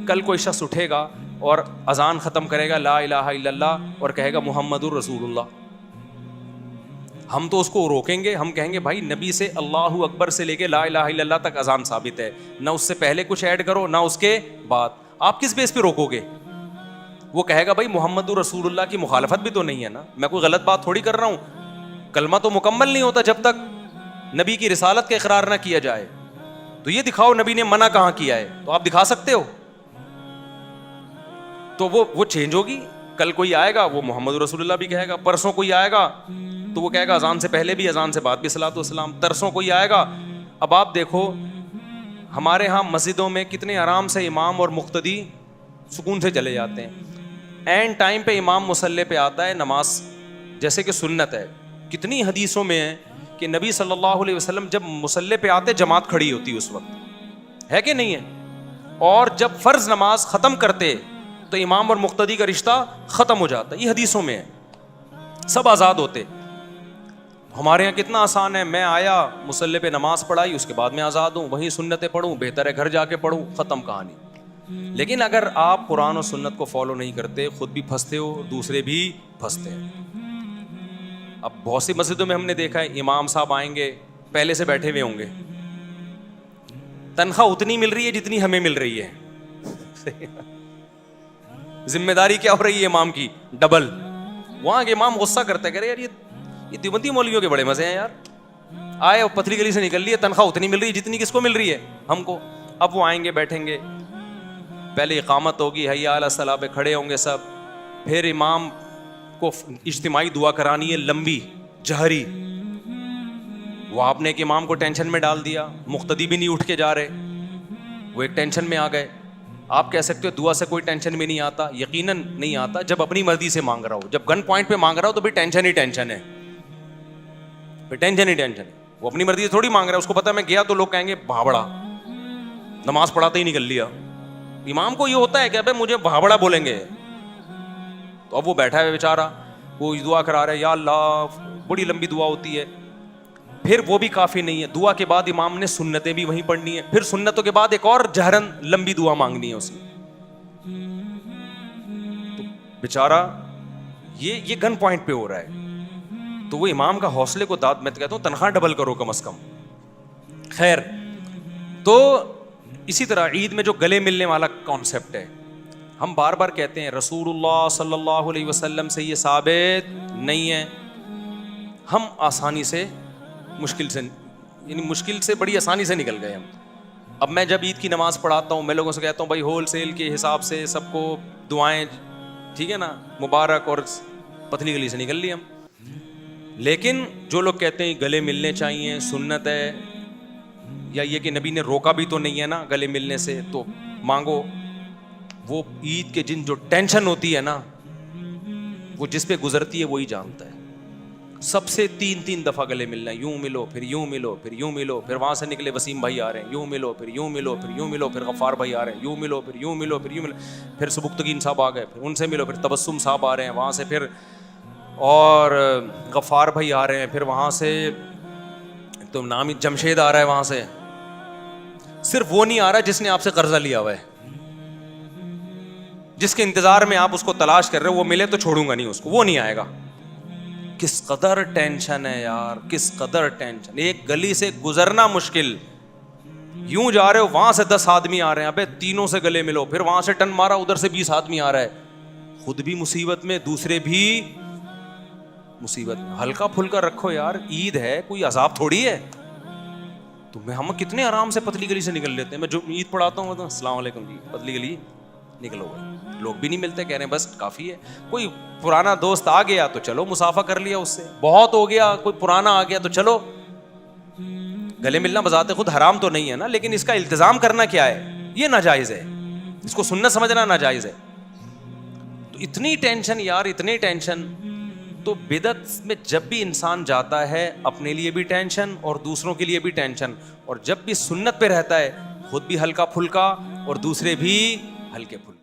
کل کوئی شخص اٹھے گا اور اذان ختم کرے گا لا الہ الا اللہ اور کہے گا محمد الرسول اللہ. ہم تو اس کو روکیں گے, ہم کہیں گے بھائی نبی سے اللہ اکبر سے لے کے لا الہ الا اللہ تک اذان ثابت ہے, نہ اس سے پہلے کچھ ایڈ کرو نہ اس کے بعد. آپ کس بیس پہ روکو گے؟ وہ کہے گا بھائی محمد رسول اللہ کی مخالفت بھی تو نہیں ہے نا, میں کوئی غلط بات تھوڑی کر رہا ہوں. کلمہ تو مکمل نہیں ہوتا جب تک نبی کی رسالت کا اقرار نہ کیا جائے. تو یہ دکھاؤ نبی نے منع کہاں کیا ہے, تو آپ دکھا سکتے ہو. تو وہ چینج ہوگی. کل کوئی آئے گا وہ محمد رسول اللہ بھی کہے گا, پرسوں کوئی آئے گا تو وہ کہے گا اذان سے پہلے بھی اذان سے بعد بھی صلاۃ والسلام, ترسوں کوئی آئے گا. اب آپ دیکھو ہمارے ہاں مسجدوں میں کتنے آرام سے امام اور مقتدی سکون سے چلے جاتے ہیں. اینڈ ٹائم پہ امام مصلی پہ آتا ہے, نماز جیسے کہ سنت ہے. کتنی حدیثوں میں ہے کہ نبی صلی اللہ علیہ وسلم جب مصلی پہ آتے جماعت کھڑی ہوتی اس وقت, ہے کہ نہیں ہے, اور جب فرض نماز ختم کرتے تو امام اور مقتدی کا رشتہ ختم ہو جاتا. یہ حدیثوں میں ہے, سب آزاد ہوتے. ہمارے یہاں کتنا آسان ہے, میں آیا مصلی پہ نماز پڑھائی, اس کے بعد میں آزاد ہوں, وہیں سنتیں پڑھوں, بہتر ہے گھر جا کے پڑھوں, ختم کہانی. لیکن اگر آپ قرآن و سنت کو فالو نہیں کرتے, خود بھی پھنستے ہو, دوسرے بھی پھنستے ہیں. اب بہت سی مسجدوں میں ہم نے دیکھا ہے امام صاحب آئیں گے, پہلے سے بیٹھے ہوئے ہوں گے, تنخواہ اتنی مل رہی ہے جتنی ہمیں مل رہی ہے. ذمہ داری کیا ہو رہی ہے امام کی, ڈبل. وہاں کے امام غصہ کرتے کہ یار یہ دیوبندی مولویوں کے بڑے مزے ہیں یار, آئے پتلی گلی سے نکل لیے, تنخواہ اتنی مل رہی ہے جتنی کس کو مل رہی ہے, ہم کو. اب وہ آئیں گے بیٹھیں گے, پہلے اقامت ہوگی, حی علی الصلاۃ پہ کھڑے ہوں گے سب, پھر امام کو اجتماعی دعا کرانی ہے لمبی جہری. وہ آپ نے ایک امام کو ٹینشن میں ڈال دیا, مقتدی بھی نہیں اٹھ کے جا رہے, وہ ایک ٹینشن میں آ گئے. آپ کہہ سکتے ہو دعا سے کوئی ٹینشن میں نہیں آتا, یقیناً نہیں آتا جب اپنی مرضی سے مانگ رہا ہو. جب گن پوائنٹ پہ مانگ رہا ہو تو بھی ٹینشن ہی ٹینشن ہے, ٹینشن ہی ٹینشن ہے. وہ اپنی مرضی سے تھوڑی مانگ رہا ہے, اس کو پتا میں گیا تو لوگ کہیں گے بھابڑا, نماز پڑھاتے ہی نکل لیا. امام کو یہ ہوتا ہے کہ ابے مجھے بھابڑا بولیں گے, تو اب وہ بیٹھا ہے بیچارہ, وہ دعا کرا رہا ہے, یا اللہ, بڑی لمبی دعا ہوتی ہے. پھر وہ بھی کافی نہیں ہے, دعا کے بعد امام نے سنتیں بھی وہیں پڑھنی ہے, پھر سنتوں کے بعد ایک اور جہرن لمبی دعا مانگنی ہے اس نے. تو بیچارہ یہ گن پوائنٹ پہ ہو رہا ہے. تو وہ امام کا حوصلے کو داد, میں تو کہتا ہوں تنخواہ ڈبل کرو کم از کم. خیر, تو اسی طرح عید میں جو گلے ملنے والا کانسیپٹ ہے, ہم بار بار کہتے ہیں رسول اللہ صلی اللہ علیہ وسلم سے یہ ثابت نہیں ہے. ہم آسانی سے مشکل سے بڑی آسانی سے نکل گئے ہم. اب میں جب عید کی نماز پڑھاتا ہوں, میں لوگوں سے کہتا ہوں بھائی ہول سیل کے حساب سے سب کو دعائیں, ٹھیک ہے نا, مبارک, اور پتلی گلی سے نکل لی ہم. لیکن جو لوگ کہتے ہیں گلے ملنے چاہیے, سنت ہے, یا یہ کہ نبی نے روکا بھی تو نہیں ہے نا گلے ملنے سے, تو مانگو. وہ عید کے دن جو ٹینشن ہوتی ہے نا, وہ جس پہ گزرتی ہے وہی جانتا ہے. سب سے 3 دفعہ گلے ملنا ہے, یوں ملو, پھر یوں ملو, پھر یوں ملو, پھر وہاں سے نکلے وسیم بھائی آ رہے ہیں, یوں ملو, پھر یوں ملو, پھر یوں ملو, پھر غفار بھائی آ رہے ہیں, یوں ملو, پھر یوں ملو, پھر یوں ملو, پھر سبکتگین صاحب آ گئے, پھر ان سے ملو, پھر تبسم صاحب آ رہے ہیں وہاں سے, پھر اور غفار بھائی آ رہے ہیں, پھر وہاں سے تو نام ہی جمشید آ رہا ہے وہاں سے. صرف وہ نہیں آ رہا جس نے آپ سے قرضہ لیا ہوا ہے, جس کے انتظار میں آپ اس کو تلاش کر رہے ہو, وہ ملے تو چھوڑوں گا نہیں اس کو, وہ نہیں آئے گا. کس قدر ٹینشن ہے یار, کس قدر ٹینشن. ایک گلی سے گزرنا مشکل, یوں جا رہے ہو وہاں سے 10 آدمی آ رہے ہیں, ابے تینوں سے گلے ملو, پھر وہاں سے ٹن مارا ادھر سے 20 آدمی آ رہا ہے, خود بھی مصیبت میں, دوسرے بھی مصیبت میں. ہلکا پھلکا رکھو یار, عید ہے, کوئی عذاب تھوڑی ہے. تو ہم کتنے آرام سے پتلی گلی سے نکل لیتے ہیں. میں جو عید پڑھاتا ہوں تو السلام علیکم جی, پتلی گلی نکلو گئے, لوگ بھی نہیں ملتے, کہہ رہے ہیں بس کافی ہے. کوئی پرانا دوست آ گیا تو چلو مصافحہ کر لیا اس سے, بہت ہو گیا, کوئی پرانا آ گیا تو چلو. گلے ملنا بذات خود حرام تو نہیں ہے نا, لیکن اس کا التزام کرنا کیا ہے, یہ ناجائز ہے, اس کو سنت سمجھنا ناجائز ہے. تو اتنی ٹینشن یار, اتنی ٹینشن. تو بدعت میں جب بھی انسان جاتا ہے اپنے لیے بھی ٹینشن اور دوسروں کے لیے بھی ٹینشن, اور جب بھی سنت پہ رہتا ہے خود بھی ہلکا پھلکا اور دوسرے بھی ہلکے پھلکے.